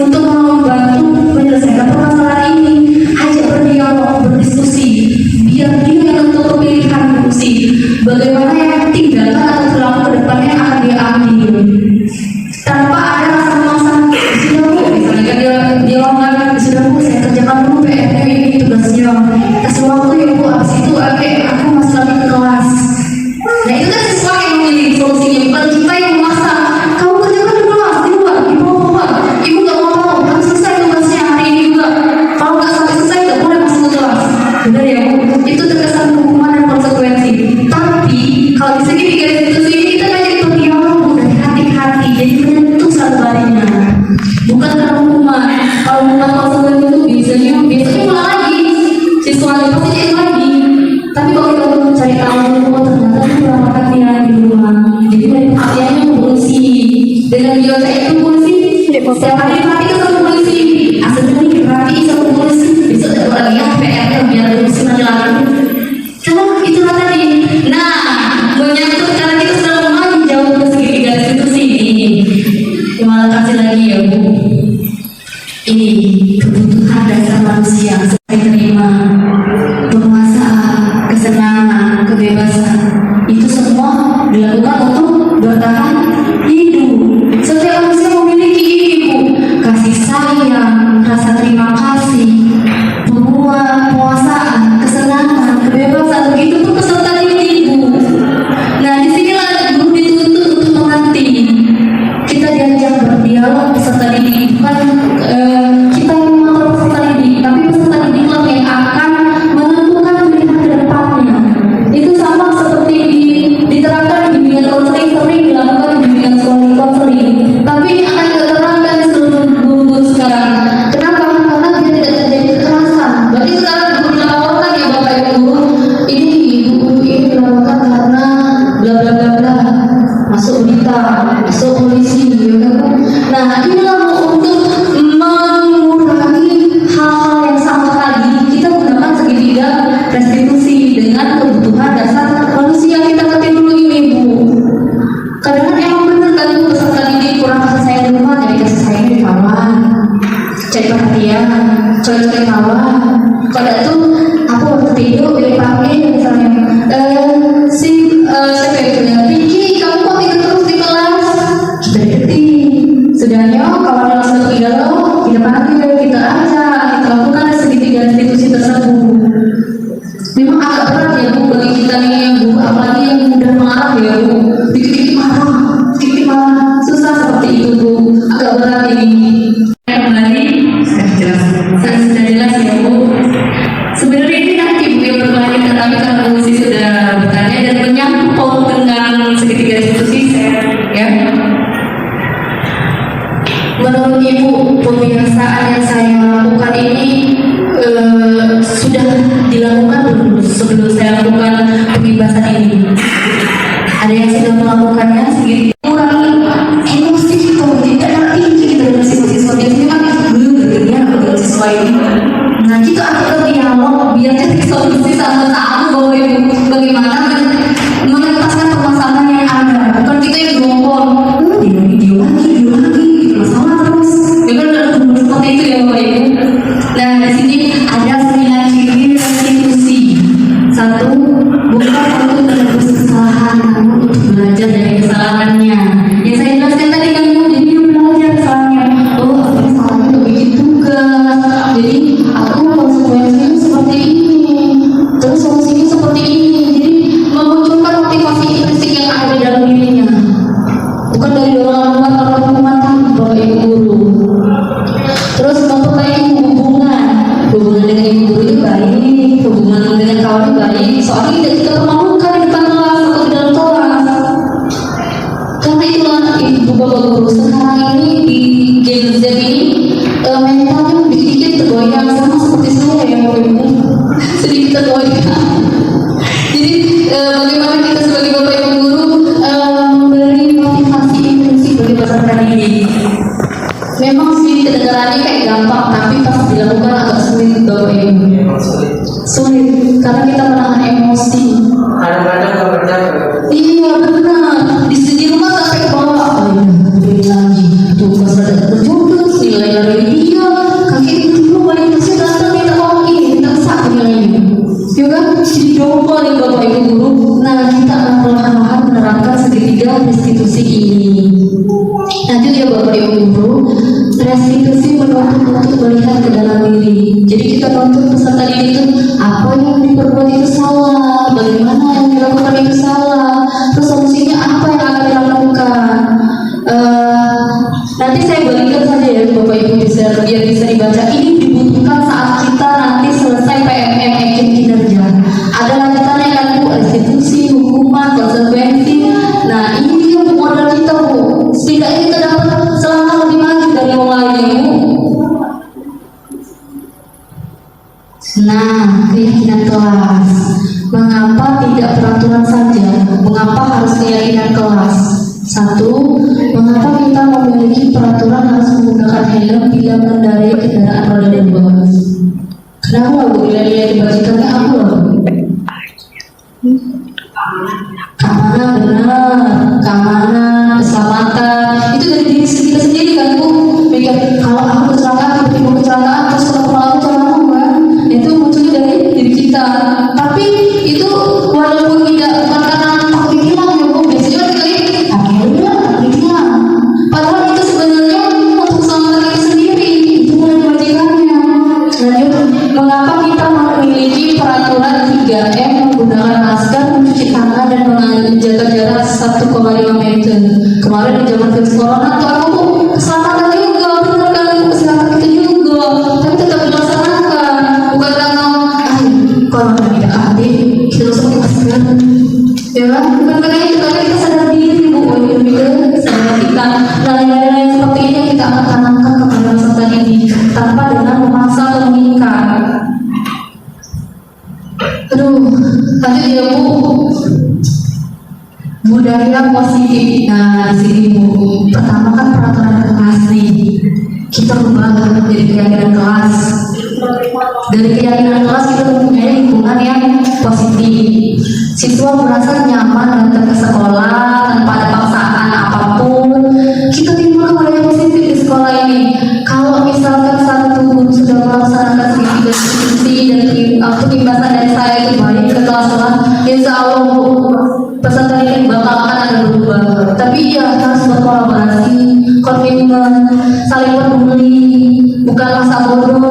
untuk membantu menyelesaikan permasalahan ini? Ajak berdialog, berdiskusi, biar dia yang tentu pilihan fungsi. Bagaimana yang tindakan atau perilaku ke depannya yang akan dia ambil tanpa ada rasa memaksa. Sudah Bu, misalnya dia ngomong, sudah Bu, saya kerjakan dulu PR ini tugasnya, kasih waktu ya Bu, abis itu aku masuk lagi ke kelas. Nah itu kan siswa yang memilih solusinya, bukan kita yang memaksa. Kamu kerjakan di kelas, di luar, di bawah, ibu gak mau, harus selesai tugasnya hari ini juga. Kalau gak sampai selesai gak boleh masuk ke kelas. Benar ya Bu, itu terkesan hukuman dan konsekuensi. Tapi kalau di segi tiga institusi ini kita kan jadi berdialog dari hati ke hati, jadi menyentuh sanubarinya, bukan karena hukuman. Kalau hukuman konsekuensi itu biasanya ulang lagi, siswanya pasti jadi lagi. Tapi kalau kita cari tahu dulu, ternyata itu kurang perhatian di rumah. Jadi perhatiannya polisi. Dengan biasa itu polisi setiap hari perhatikan sama polisi. Asal ini perhati sama polisi. Besok tidak boleh lagi ya PR-nya biar polisi nanti lagi. Karena itulah tadi. Nah, menyangkut karena kita sudah maju jauh ke segitiga institusi ini. Terima kasih lagi ya Bu. Ini kebutuhan dasar manusia saya terima, penguasaan, kesenangan, kebebasan, itu semua dilakukan untuk bertahan hidup. Setiap manusia memiliki ini Bu, kasih sayang, rasa terima kasih, penguasaan, kesenangan, kebebasan, begitu pun peserta didik Bu. Nah disinilah guru dituntut untuk mengerti. Kita diajak berdialog peserta didik, bukan kita yang mengatur peserta didik, tapi peserta didiklah yang akan menentukan pilihan ke depannya. Itu sama seperti diterapkan di bimbingan konseling, sering dilakukan di bimbingan konseling, tapi ini akan diterapkan di seluruh guru sekarang. Kenapa? Karena dia tidak terjadi kekerasan. Berarti sekarang guru dilaporkan ya Bapak Ibu guru, ini guru ini dilaporkan karena bla bla bla bla, masuk berita, masuk polisi, ya kan? Nah inilah untuk mengurangi hal-hal yang sama tadi, kita gunakan segitiga restitusi dengan kebutuhan dasar manusia. Kita ngerti dulu ini Bu. Kadang-kadang emang bener kan Bu, peserta didik kurang kasih sayang di rumah, jadi kasih sayang di kawan, cari perhatian, coy-coy kawan. Kalau itu aku waktu tidur dari pagi misalnya, siapa yang bilang, Vicky kamu kok tidur terus di kelas? Sudah ngerti. Sudahnya kawan yang sudah galau, di depan kita aja, kita lakukan segitiga institusi tersebut. Memang agak berat ya Bu bagi kita nih yang Bu, apalagi yang mudah marah ya Bu, dikit-dikit marah, susah seperti itu Bu, agak berat ini. Kembali sudah jelas ya Bu. Sebenarnya ini nanti Bu yang berlanjut, tetapi karena Bu sudah bertanya dan menyangkut dengan segitiga institusi saya ya. Menurut Ibu, pembiasaan yang saya lakukan ini sebelum saya lakukan pembebasan ini. Ada yang sudah melakukannya sedikit kurangi emosi kita, tidak tinggi kita dengan siswa-siswa biasanya kan belum berkegiatan dengan siswa ini. Nah kita akan dialog biar cari solusi sama-sama bahwa ibu bagaimana mengentaskan permasalahan yang ada, bukan kita yang gombal video lagi masalah terus ya kan seperti itu ya Bapak Ibu. Nah di sini ada 9 ciri restitusi. 1, bukan untuk menebus kesalahan namun untuk belajar dari kesalahannya. Yang saya jelaskan tadi kan Bu, jadi dia belajar kesalahannya. Oh aku salahnya tuh begitu enggak, jadi aku konsekuensinya seperti ini, terus solusinya seperti ini. Jadi memunculkan motivasi intrinsik yang ada di dalam dirinya, bukan dari orang luar atau hukuman Bapak Ibu guru. Terus memperbaiki hubungan dengan ibu guru itu baik, hubungan dengan kawan itu baik. Soalnya tidak kita permalukan di depan kelas atau di dalam kelas. Karena itulah ibu bapak guru sekarang ini di Gen Z ini mentalnya sedikit tergoyang sama seperti saya ya Bapak Ibu, sedikit tergoyang. Jadi bagaimana kita sebagai bapak ibu guru memberi motivasi intrinsik bagi peserta didik. Memang sih kedengarannya kayak gampang, tapi pas dilakukan agak sulit Bapak Ibu. Sulit karena kita menahan emosi. Kadang-kadang nggak percaya. Iya benar. Di rumah sampai ke bawah. Oh iya, beli lagi. Tuh pas ada terjudul, nilai dari dia. Kaki itu dulu balik ke sini datang minta uang ini, minta sak nilainya. Ya kan? Jadi double nih Bapak Ibu guru. Nah kita akan perlahan-lahan menerapkan segitiga restitusi ini. Nanti ya Bapak Ibu guru, restitusi menuntut untuk melihat ke dalam diri. Jadi kita menuntut peserta didik itu apa yang diperbuat itu salah, bagaimana yang dilakukan itu salah, terus solusinya apa yang akan dilakukan. Nanti saya bagikan saja ya Bapak Ibu biar bisa dibaca. Ini dibutuhkan saat kita nanti selesai PMM action kinerja. Ada lanjutannya kan Bu, restitusi, hukuman, konsekuensi. Nah ini dia modal kita Bu. Setidaknya kita dapat selangkah lebih maju dari yang lain Bu. Nah, keyakinan kelas. Mengapa tidak peraturan saja? Mengapa harus keyakinan kelas? 1. Mengapa kita memiliki peraturan harus menggunakan helm bila mengendarai kendaraan roda 2? Kenapa Bu? Nilai-nilai dibagikannya apa Bu? Keamanan benar, keamanan, keselamatan itu dari diri kita sendiri kan Bu. Mikir kalau aku kecelakaan, tiba-tiba kecelakaan terus kalau aku celaka kan, itu munculnya dari diri kita. Tapi itu walaupun tidak bukan karena takut hilang ya Bu, biasanya kita lihat akhirnya takut hilang. Padahal itu sebenarnya untuk keselamatan kita sendiri, itu mulai kewajibannya. Lanjut, mengapa kita memiliki peraturan 3M menggunakan masker, mencuci tangan dan menjaga jarak 1,5 meter. Kemarin di zaman virus corona tuh aku keselamatan juga, benar kan kesehatan kita juga, tapi tetap dilaksanakan. Bukan karena corona tidak adil, kita harus pakai masker. Ya kan? Bukan karena itu, karena kita sadar diri Bu, sadar kita. Nah nilai-nilai seperti ini yang kita akan tanamkan kepada peserta didik tanpa dengan memaksa atau mengikat. Aduh, lanjut ya Bu. Budaya positif. Nah di sini Bu, pertama kan peraturan kelas nih. Kita ubah dari keyakinan kelas. Dari keyakinan kelas kita mempunyai lingkungan yang positif. Siswa merasa nyaman datang ke sekolah tanpa ada paksaan apapun. Kita timbulkan budaya positif di sekolah ini. Kalau misalkan satu guru sudah melaksanakan segitiga restitusi dan pembebasan dari saya itu baik ke kelas-kelas, insya Allah Bu, peserta didik bakal akan ada berubah. Tapi ya harus berkolaborasi, komitmen, saling peduli, bukanlah sabodo.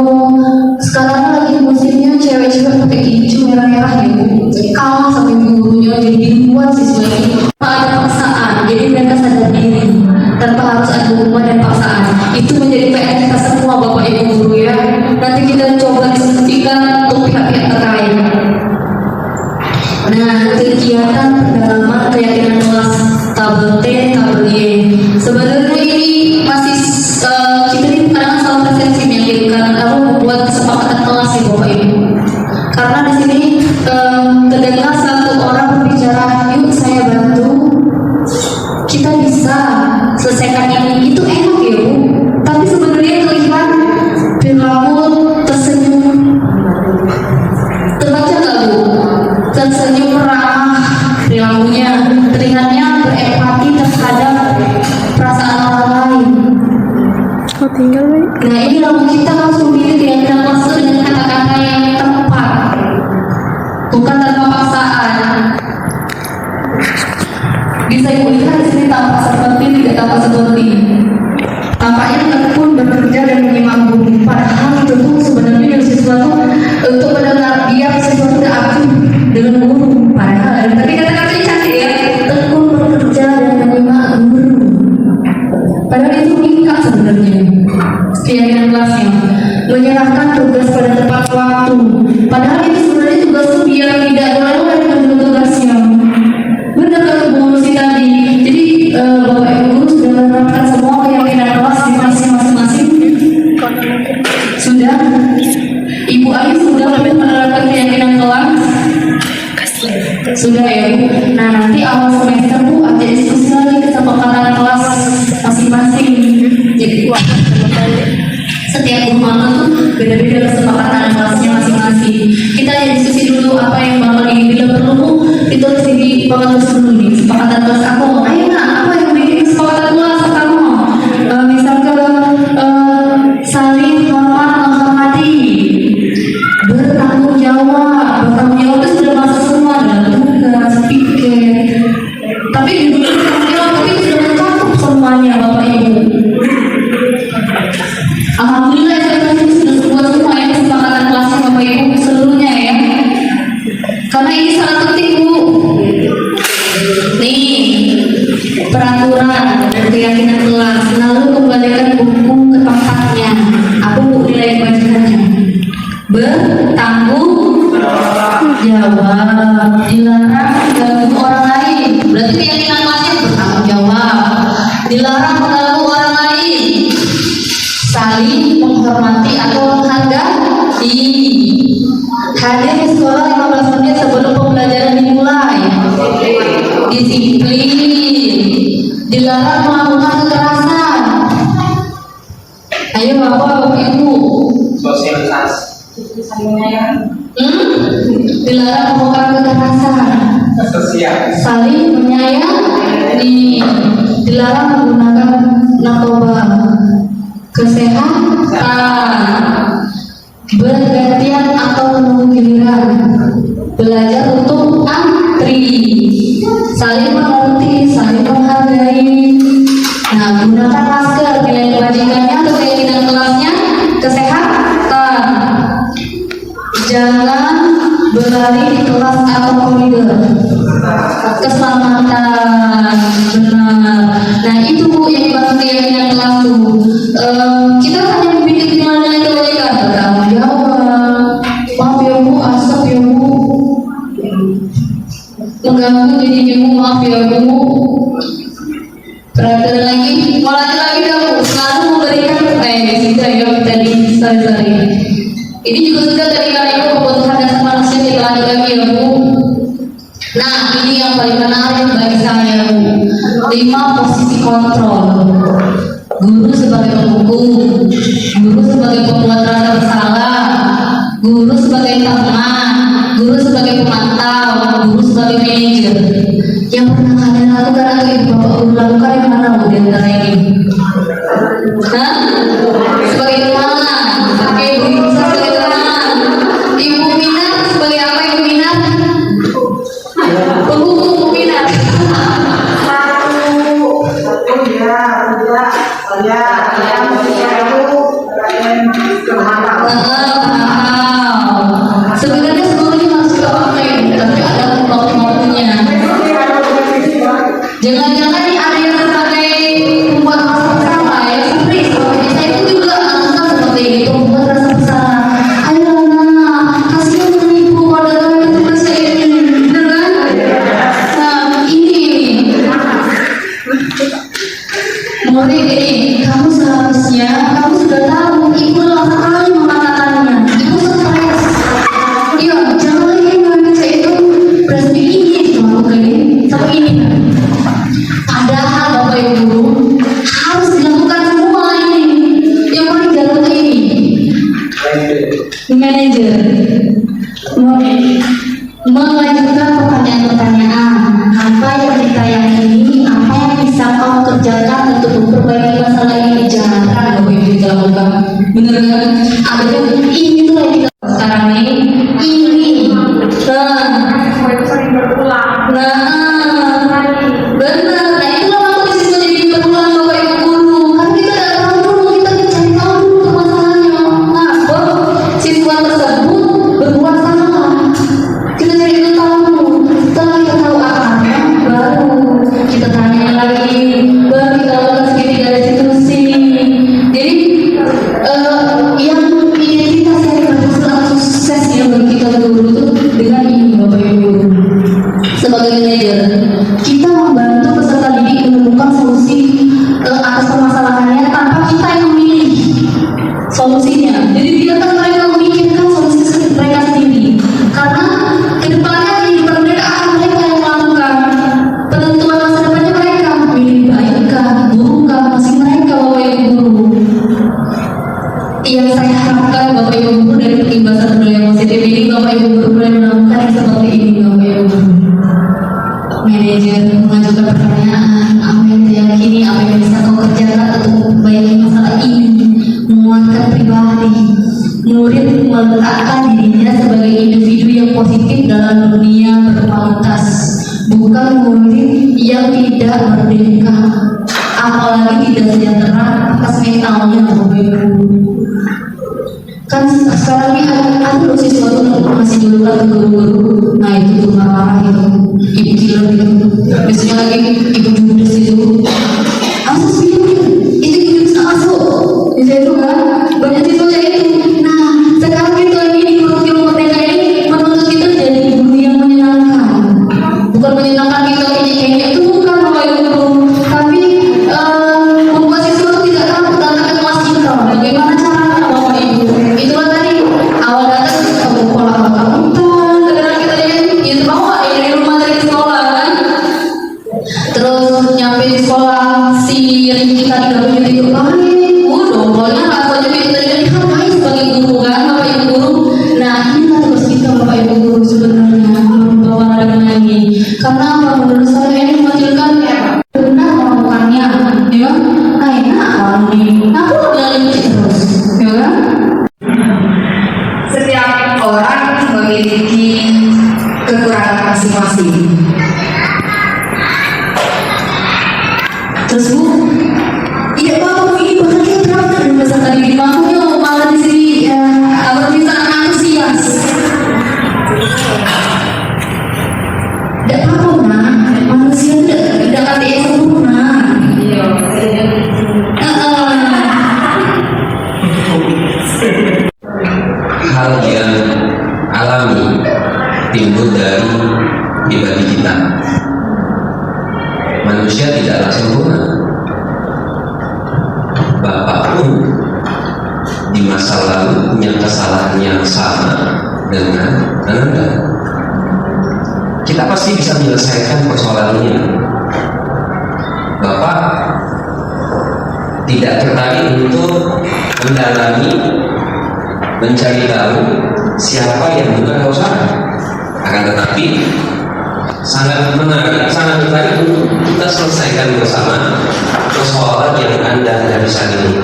Sekarang lagi musimnya cewek-cewek pakai baju merah-merah ya Bu, kalah sama gurunya, jadi dibuat siswa ini ada paksaan, jadi mereka sadar diri tanpa harus ada hukuman dan paksaan. Itu menjadi PR kita semua Bapak Ibu guru ya. Nanti kita coba diskusikan untuk pihak-pihak terkait. Nah, kegiatan pendalaman keyakinan kelas tabel T, tabel Y. Sebenarnya ini masih kita ini kadang salah persepsi meyakinkan lalu membuat kesepakatan kelas ya Bapak Ibu. Karena di sini terdengar satu orang berbicara, yuk saya bantu, kita bisa selesaikan ini. Itu enak ya Bu, tapi sebenarnya terlihat perilaku tersenyum, terbaca nggak Bu? Tersenyum ramah perilakunya, terlihatnya berempati terhadap perasaan orang lain. Nah ini lalu kita harus memilih keyakinan maksud dengan kata-kata yang tepat, bukan tanpa paksaan. Bisa ibu lihat di sini tampak seperti tidak tampak seperti. Tampaknya tekun bekerja dan menyimak bumi. Padahal itu tuh sebenarnya dari sesuatu untuk mendengar dia sesuatu tidak aktif dengan guru. Padahal tapi kata-katanya cantik ya. Tekun bekerja dan menyimak guru. Padahal itu mengikat sebenarnya keyakinan kelasnya, menyerahkan tugas pada tepat waktu. Padahal itu sebenarnya tugas itu biar tidak lewat dengan tugasnya. Benar kata Bu Lucy tadi. Jadi Bapak Ibu guru sudah menerapkan semua keyakinan kelas di masing-masing. Sudah. Ibu Ayu sudah menerapkan keyakinan kelas. Sudah ya Bu. Nah nanti awal semester Bu ada diskusi lagi kesepakatan kelas masing-masing. Jadi setiap guru mama tuh beda-beda kesepakatan kelasnya masing-masing. Kita ya diskusi dulu apa yang bakal ini, bila perlu Bu itu harus dibahas dulu nih kesepakatan kelas aku. Ayo nak, apa yang bikin kesepakatan kelas kamu? Misalkan saling hormat menghormati, bertanggung jawab itu sudah masuk semua dalam tugas pikir. Tapi dulu tapi sudah mencakup semuanya Bapak Ibu. Alhamdulillah saya sudah buat semua ya kesepakatan kelasnya Bapak Ibu seluruhnya ya. Karena ini sangat penting Bu. Nih peraturan dan keyakinan kelas. Lalu kembalikan buku ke tempatnya. Apa Bu nilai kebajikannya? Bertanggung jawab, dilarang mengganggu orang lain. Berarti keyakinan kelasnya bertanggung jawab, dilarang mengganggu orang lain, saling menghormati atau menghargai, hadir di sekolah 15 menit sebelum pembelajaran dimulai, disiplin, dilarang melakukan kekerasan. Ayo Bapak Ibu, Sosialisasi. dilarang melakukan kekerasan, saling menyayangi, dilarang menggunakan narkoba, kesehatan, bergantian atau menunggu giliran, belajar untuk antri, saling mengerti, saling menghargai. Nah, gunakan masker, nilai kebajikannya atau keyakinan kelasnya kesehatan, jangan berlari di kelas atau koridor, keselamatan, benar. Nah itu Bu yang dimaksud keyakinan kelas tuh. Kita hanya memiliki nilai kebajikan, bertanggung jawab, maaf ya Bu, asap ya Bu, mengganggu jadi Bu, maaf ya Bu. Perhatian lagi, mau lagi dah Bu, selalu memberikan sudah ya tadi sorry. Ini juga sudah tadi kan Ibu kebutuhan dasar manusia kita lanjut lagi ya Bu. Nah ini yang paling menarik bagi saya Bu, 5 posisi kontrol. Guru sebagai penghukum, guru sebagai pembuat rasa bersalah, guru sebagai teman, guru sebagai pemantau, guru sebagai manajer. Yang pernah kalian lakukan atau Ibu Bapak Guru lakukan yang mana Bu di antara ini? Hah? Sebagai teman, sebagai ibu, sebagai teman. Ibu Minat sebagai apa Ibu Minat? Penghukum Bu Minat. Sebenarnya semuanya masuk ke apa ya? Tapi ada waktu-waktunya. Jangan-jangan nih ada yang sebagai pembuat masalah ya, surprise. Manajer mengajukan pertanyaan-pertanyaan apa yang kita yakini, apa yang bisa kau kerjakan untuk memperbaiki masalah ini. Jangan Bapak Ibu dilakukan, bener kan? Ada ini tuh yang kita sekarang ini benar. Nah itulah waktu siswa jadi berulang Bapak Ibu guru, kan kita tidak tahu dulu, kita cari tahu dulu masalahnya. Nah siswa tersebut berbuat salah, kita cari tahu dulu. Setelah kita tahu akarnya, baru kita tanya lagi, baru kita lakukan segitiga restitusi. Jadi yang identitas yang berhasil sukses ya bagi kita guru itu dengan ini Bapak Ibu. Sebagai manajer, kita membantu peserta didik menemukan solusi atas permasalahannya tanpa kita yang memilih solusinya. Jadi biarkan mereka memikirkan solusi mereka sendiri. Karena kedepannya kehidupan mereka akan mereka yang melakukan penentuan masa depannya mereka. Pilih baikkah, burukkah, masih mereka Bapak Ibu guru. Yang saya harapkan Bapak Ibu guru dari pengibasan budaya positif ini, Bapak Ibu guru boleh melakukan yang seperti ini Bapak Ibu guru. Manajer mengajukan pertanyaan, apa yang diyakini, apa yang bisa kau kerjakan untuk memperbaiki masalah ini, menguatkan pribadi. Murid meletakkan dirinya sebagai individu yang positif dalam dunia berkualitas, bukan murid yang tidak merdeka, apalagi tidak sejahtera atas mentalnya Bapak Ibu. Kan sekarang ini ada loh siswa tuh masih julukan ke guru-guru, nah itu tuh marah itu, ibu killer gitu, biasanya lagi ibu judes itu, asus itu bisa masuk, itu kan banyak siswa kayak itu. Nah sekarang itu lagi di kurikulum mereka ini menuntut kita jadi guru yang menyenangkan, bukan menyenangkan kita kayaknya itu bukan Bapak Ibu, tapi membuat siswa tidak takut datang ke kelas kita. Bagaimana caranya Bapak Ibu? Itulah tadi awal datang kamu pola kamu kadang kita itu bawa dari rumah dari sekolah kan, terus nyampe di sekolah si Rinky tadi gak itu baik, udah pokoknya rasanya itu tadi dihargai sebagai guru kan Bapak Ibu guru. Nah inilah tugas kita Bapak Ibu guru sebenarnya membawa nada menyanyi. Karena apa? Menurut saya ini menghasilkan benar melakukannya, ya kan? Nah enak kalau nih, aku bilang terus, ya kan? Setiap orang memiliki kekurangan masing-masing. Terus Bu, iya Pak, Bu ini bahkan kita berangkat dari masa tadi di makanya malah di sini ya, agar bisa antusias. Tidak apa-apa nak, manusia tidak ada yang sempurna. Hal yang alami timbul dari pribadi kita. Manusia tidaklah sempurna. Bapak pun di masa lalu punya kesalahan yang sama dengan Anda. Kita pasti bisa menyelesaikan persoalan ini. Bapak tidak tertarik untuk mendalami, mencari tahu siapa yang bukan usaha. Akan tetapi sangat menarik, sangat tertarik untuk kita selesaikan bersama persoalan yang Anda hadapi saat ini.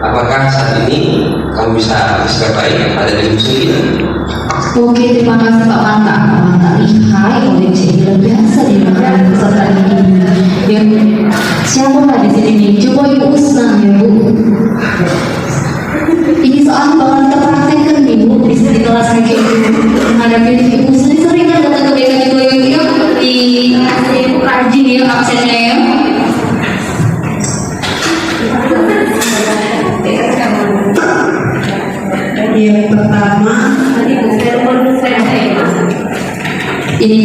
Apakah saat ini kamu bisa berbaik pada diri sendiri? Oke, terima kasih Pak Manta. Pak Manta lihai koleksi luar biasa di makanan peserta ini. Ya, siapa Pak di sini nih? Coba Ibu Usna ya Bu. Ini soal bakal kita praktekkan nih Bu di kelas kayak gitu. Menghadapi Ibu Usna sering kan datang ke BK juga ya di Ibu rajin ya absennya ya. Yang pertama, ini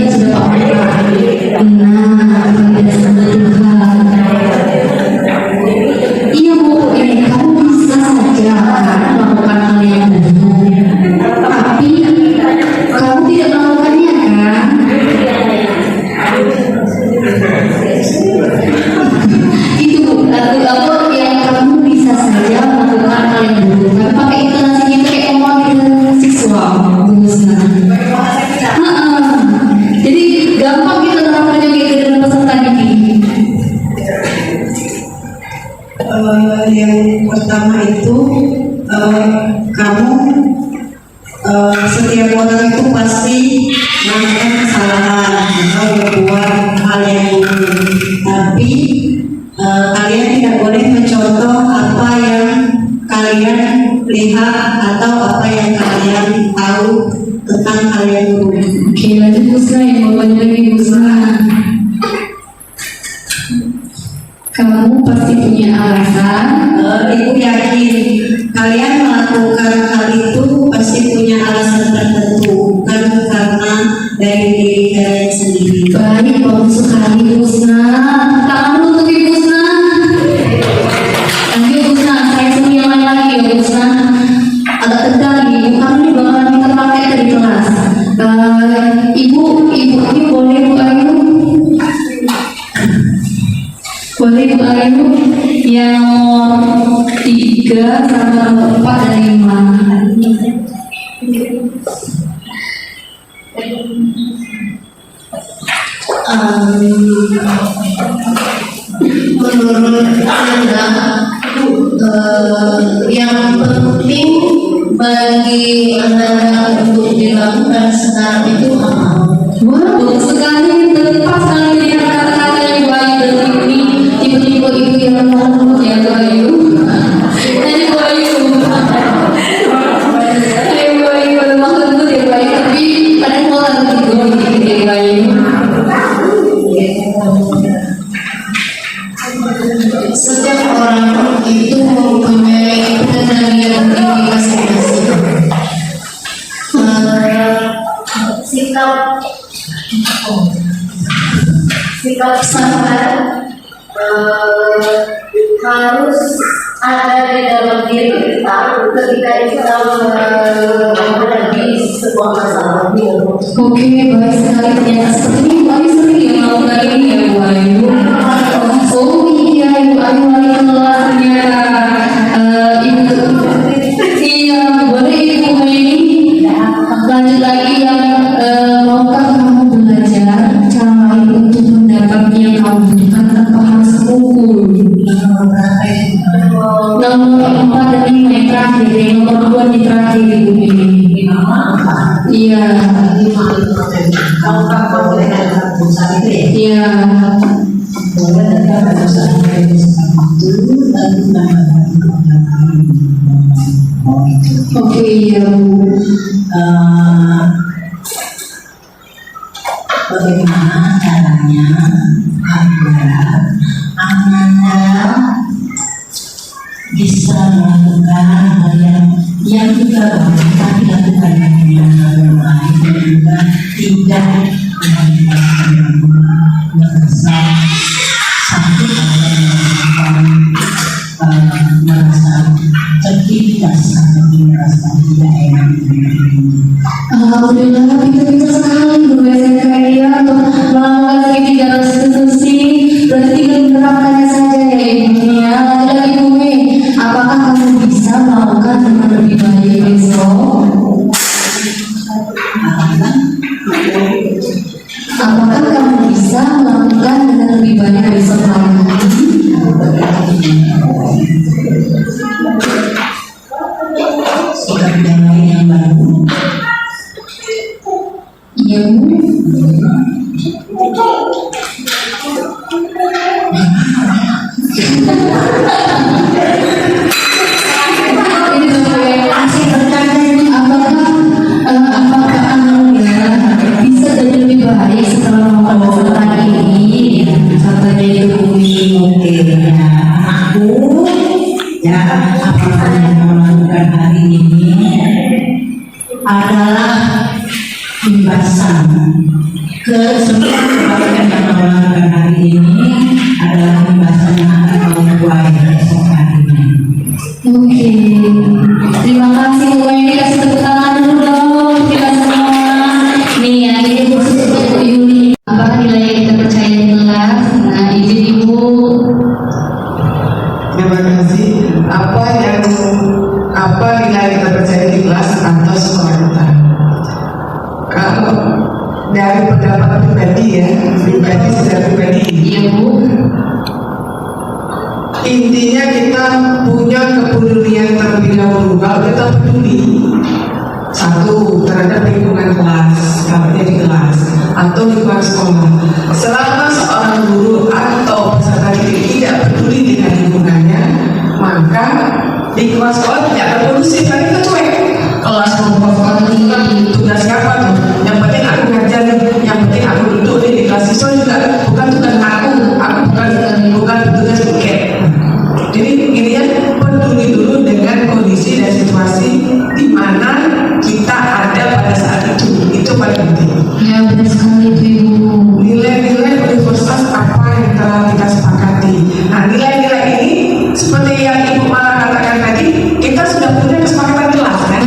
kan sudah Pak Manta. Nah, tidak sampai Tuhan. Iya Bu, ini kamu bisa saja melakukan hal yang benar, tapi kamu tidak melakukannya kan? Itu Bu, lagu yang kamu bisa saja melakukan hal yang benar. Karena pakai intonasinya itu kayak ngomong siswa, bagusnya. Jadi gampang kita terapkannya gitu dengan peserta didik. Yang pertama itu kamu setiap orang itu pasti melakukan kesalahan atau berbuat hal yang buruk, tapi kalian tidak boleh mencontoh apa yang kalian lihat atau apa yang kalian tahu tentang hal yang buruk. Oke, lanjut Busna, yang bawahnya lagi Busna. Kamu pasti punya alasan. Ibu yakin kalian melakukan hal itu pasti punya alasan tertentu, bukan karena dari diri kalian sendiri. Baik, bagus sekali Busna. Tangan dulu untuk Ibu Busna. Nanti Busna, saya suruh yang lain lagi ya Busna. Agak tegang nih, karena ini bakalan kita pakai dari kelas. Ibu ini boleh Bu Ayu? Boleh Bu Ayu? Yang nomor 3 sama nomor 4 dan 5. Menurut Anda, yang penting bagi Anda untuk dilakukan sekarang itu apa? Wah, bagus sekali, tepat sekali dengan kata-kata yang baik dan ini tiba-tiba ibu yang ngomong ya Bu Ayu. Jadi Bu Ayu, Bu Ayu ada maksud itu ya Bu Ayu, tapi kadang mau lagi tidur dikit ya Bu Ayu. Setiap orang itu mempunyai kendalian diri masing-masing. Sikap sabar harus ada di dalam diri kita ketika kita menghadapi sebuah masalah. Oke, baik sekali, ternyata seperti ini Bu Ayu sering yang melakukan ini ya Bu Ayu. Oh iya, Ibu Ayu wali kelas ternyata. Iya, boleh Ibu ini lanjut lagi yang maukah kamu belajar cara lain untuk mendapatkan yang kamu butuhkan tanpa harus mengukur. Nomor 4 dan 5 yang terakhir, yang nomor 2 yang terakhir Ibu ini. Iya. Iya. Oke, iya Bu. Bagaimana caranya agar Ananda bisa melakukan hal yang kita baik, tapi lakukan dengan hal baik dan juga tidak merasa sakit atau merasa tertindas atau merasa tidak enak. Alhamdulillah, pintar-pintar sekali Bu SMK ya untuk melakukan segitiga restitusi. Berarti tinggal menerapkannya saja ya Ibu ya. Lanjut lagi Bu Mi, apakah kamu bisa melakukan dengan lebih baik besok? Apakah kamu bisa melakukan dengan lebih baik besok lagi? Sikap yang lain yang baru. Iya Bu. Ini sesuai asli pertanyaan, apakah Anda bisa jadi lebih baik setelah melakukan peserta ini? Katanya itu Oke, aku ya apa yang melakukan hari ini adalah imbasan ke semua kebaikan yang melakukan hari ini adalah imbasan yang akan kamu buat esok harinya. Oke, terima kasih Bu ini kasih tepuk tangan dulu dong kita semua. Nih ya, ini khusus untuk Bu Yuli. Apakah nilai yang kita percaya di kelas? Nah, izin Ibu. Terima kasih. Apa apa nilai kita percaya di kelas atau sekolah kita. Kalau dari pendapat pribadi ya, secara pribadi, Iya Bu. intinya kita punya kepedulian terlebih dahulu. Kalau kita peduli, satu terhadap lingkungan kelas, kalau dia di kelas atau lingkungan sekolah. Selama seorang guru atau peserta didik tidak peduli dengan lingkungannya, maka lingkungan sekolah tidak akan kondusif. Kan kita cuek. Kelas memperkuatkan tugas siapa tuh? Yang penting aku ngajar, yang penting aku duduk di kelas. Siswa juga bukan tugas aku bukan tugas buket. Jadi ini ya, peduli dulu dengan kondisi dan situasi di mana kita ada pada saat itu paling penting. Ya benar sekali itu Ibu. Nilai-nilai universitas apa yang telah kita sepakati. Nah, nilai-nilai ini seperti yang Ibu Mala katakan tadi, kita sudah punya kesepakatan kelas kan?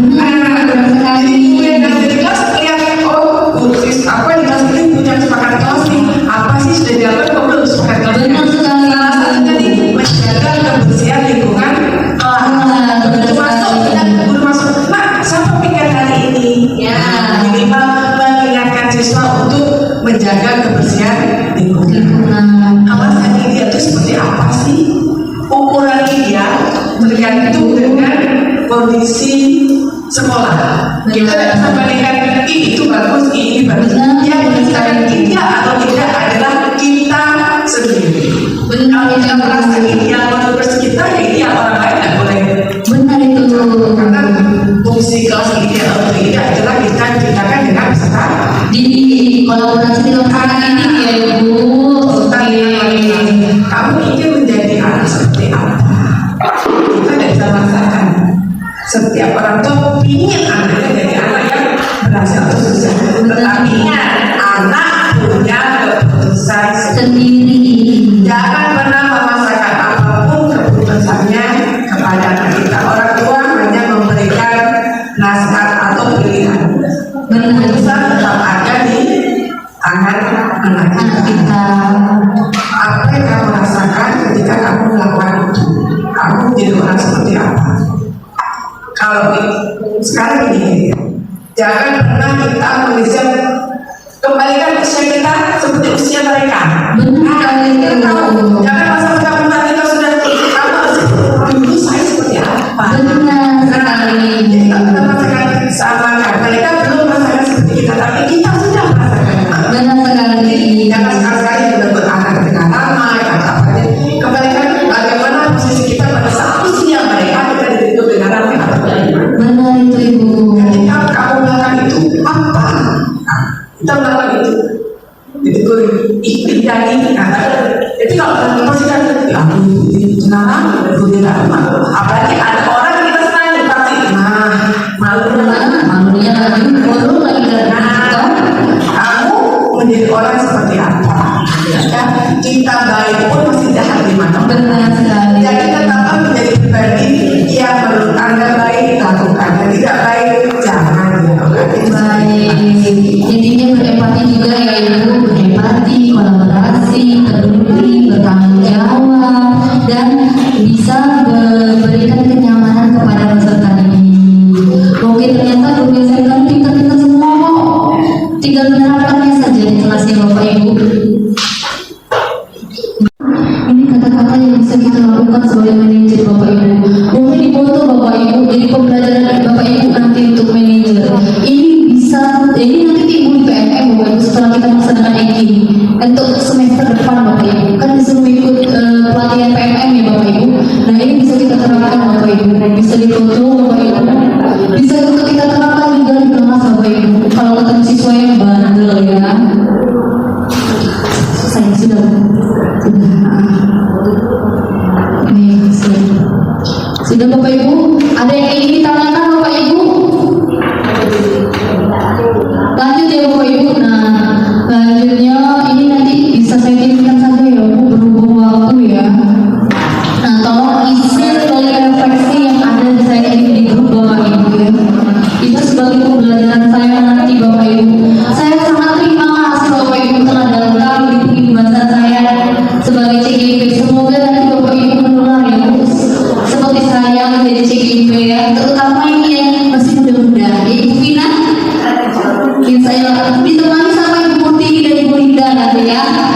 Jadi kemudian dari kelas lihat, oh kursus apa di kelas ini punya kesepakatan kelas nih, apa sih sudah dilakukan, kok belum kesepakatan kelas? Benar sekali. Salah satunya nih menjaga kebersihan lingkungan kelas. Masuk. Nah, siapa pikir hari ini? Ya. Minimal mengingatkan siswa untuk menjaga kebersihan lingkungan. Kawasan ideal itu seperti apa sih? Ukuran ideal tergantung dengan kondisi sekolah. Kita tidak bisa bandingkan ini itu bagus, ini bagus. Yang menciptakan ideal atau tidak adalah kita sendiri. Kalau kita merasa ideal menurut kita, ya ideal orang lain tidak boleh. Benar itu. Karena fungsi kelas ideal atau tidak adalah kita ciptakan dengan peserta Di kolaborasi dengan anak ini ya Ibu. Kamu ingin menjadi anak seperti apa? Kita tidak bisa merasakan. Setiap orang tua ingin anaknya jadi anak yang berhasil atau sukses. Tetapi anak punya keputusan Sendiri. Jangan pernah memaksakan apapun keputusannya kepada anak kita. Orang tua hanya memberikan nasihat atau pilihan. Keputusan tetap ada di tangan anak kita. Apa yang kamu rasakan ketika kamu melakukan itu? Kamu jadi orang seperti apa? Kalau sekarang ini, jangan pernah kita mengejar kembalikan usia kita seperti usia mereka. Benar Kita itu. tahu, jangan masa kita kita sudah kamu harus dulu saya seperti apa? Benar sekali. Jadi kalau kita merasakan sama kan, mereka belum merasakan seperti kita, tapi kita sudah merasakan. Benar sekali. Jangan sekali-sekali menegur anak dengan ramai atau apa. Kembalikan bagaimana posisi kita pada saat usia mereka kita ditutup dengan ramai atau bagaimana. Benar itu Ibu. Ketika kamu melakukan itu apa? Nah, kita melakukan itu. Jadi gue ikhtiari. Jadi kalau kita posisikan, ya ampun, kenapa? Gue tidak malu. Apalagi ada orang yang kita senang pasti. Nah, Malunya lagi baru lagi nah, kamu menjadi orang seperti apa? Ya, kita baik pun masih jahat di mata. Benar sekali. Jadi tetaplah menjadi pribadi yang menurut Anda baik lakukan, yang tidak baik jangan dilakukan. Baik. Intinya berempati juga ya Ibu, berempati, kolaborasi, peduli, bertanggung jawab, dan bisa memberikan kenyamanan kepada peserta didik. Mungkin ternyata terutama ini yang masih muda-muda, ya Ibu Vina. Saya ditemani sama Ibu Putih dan Ibu Linda nanti ya.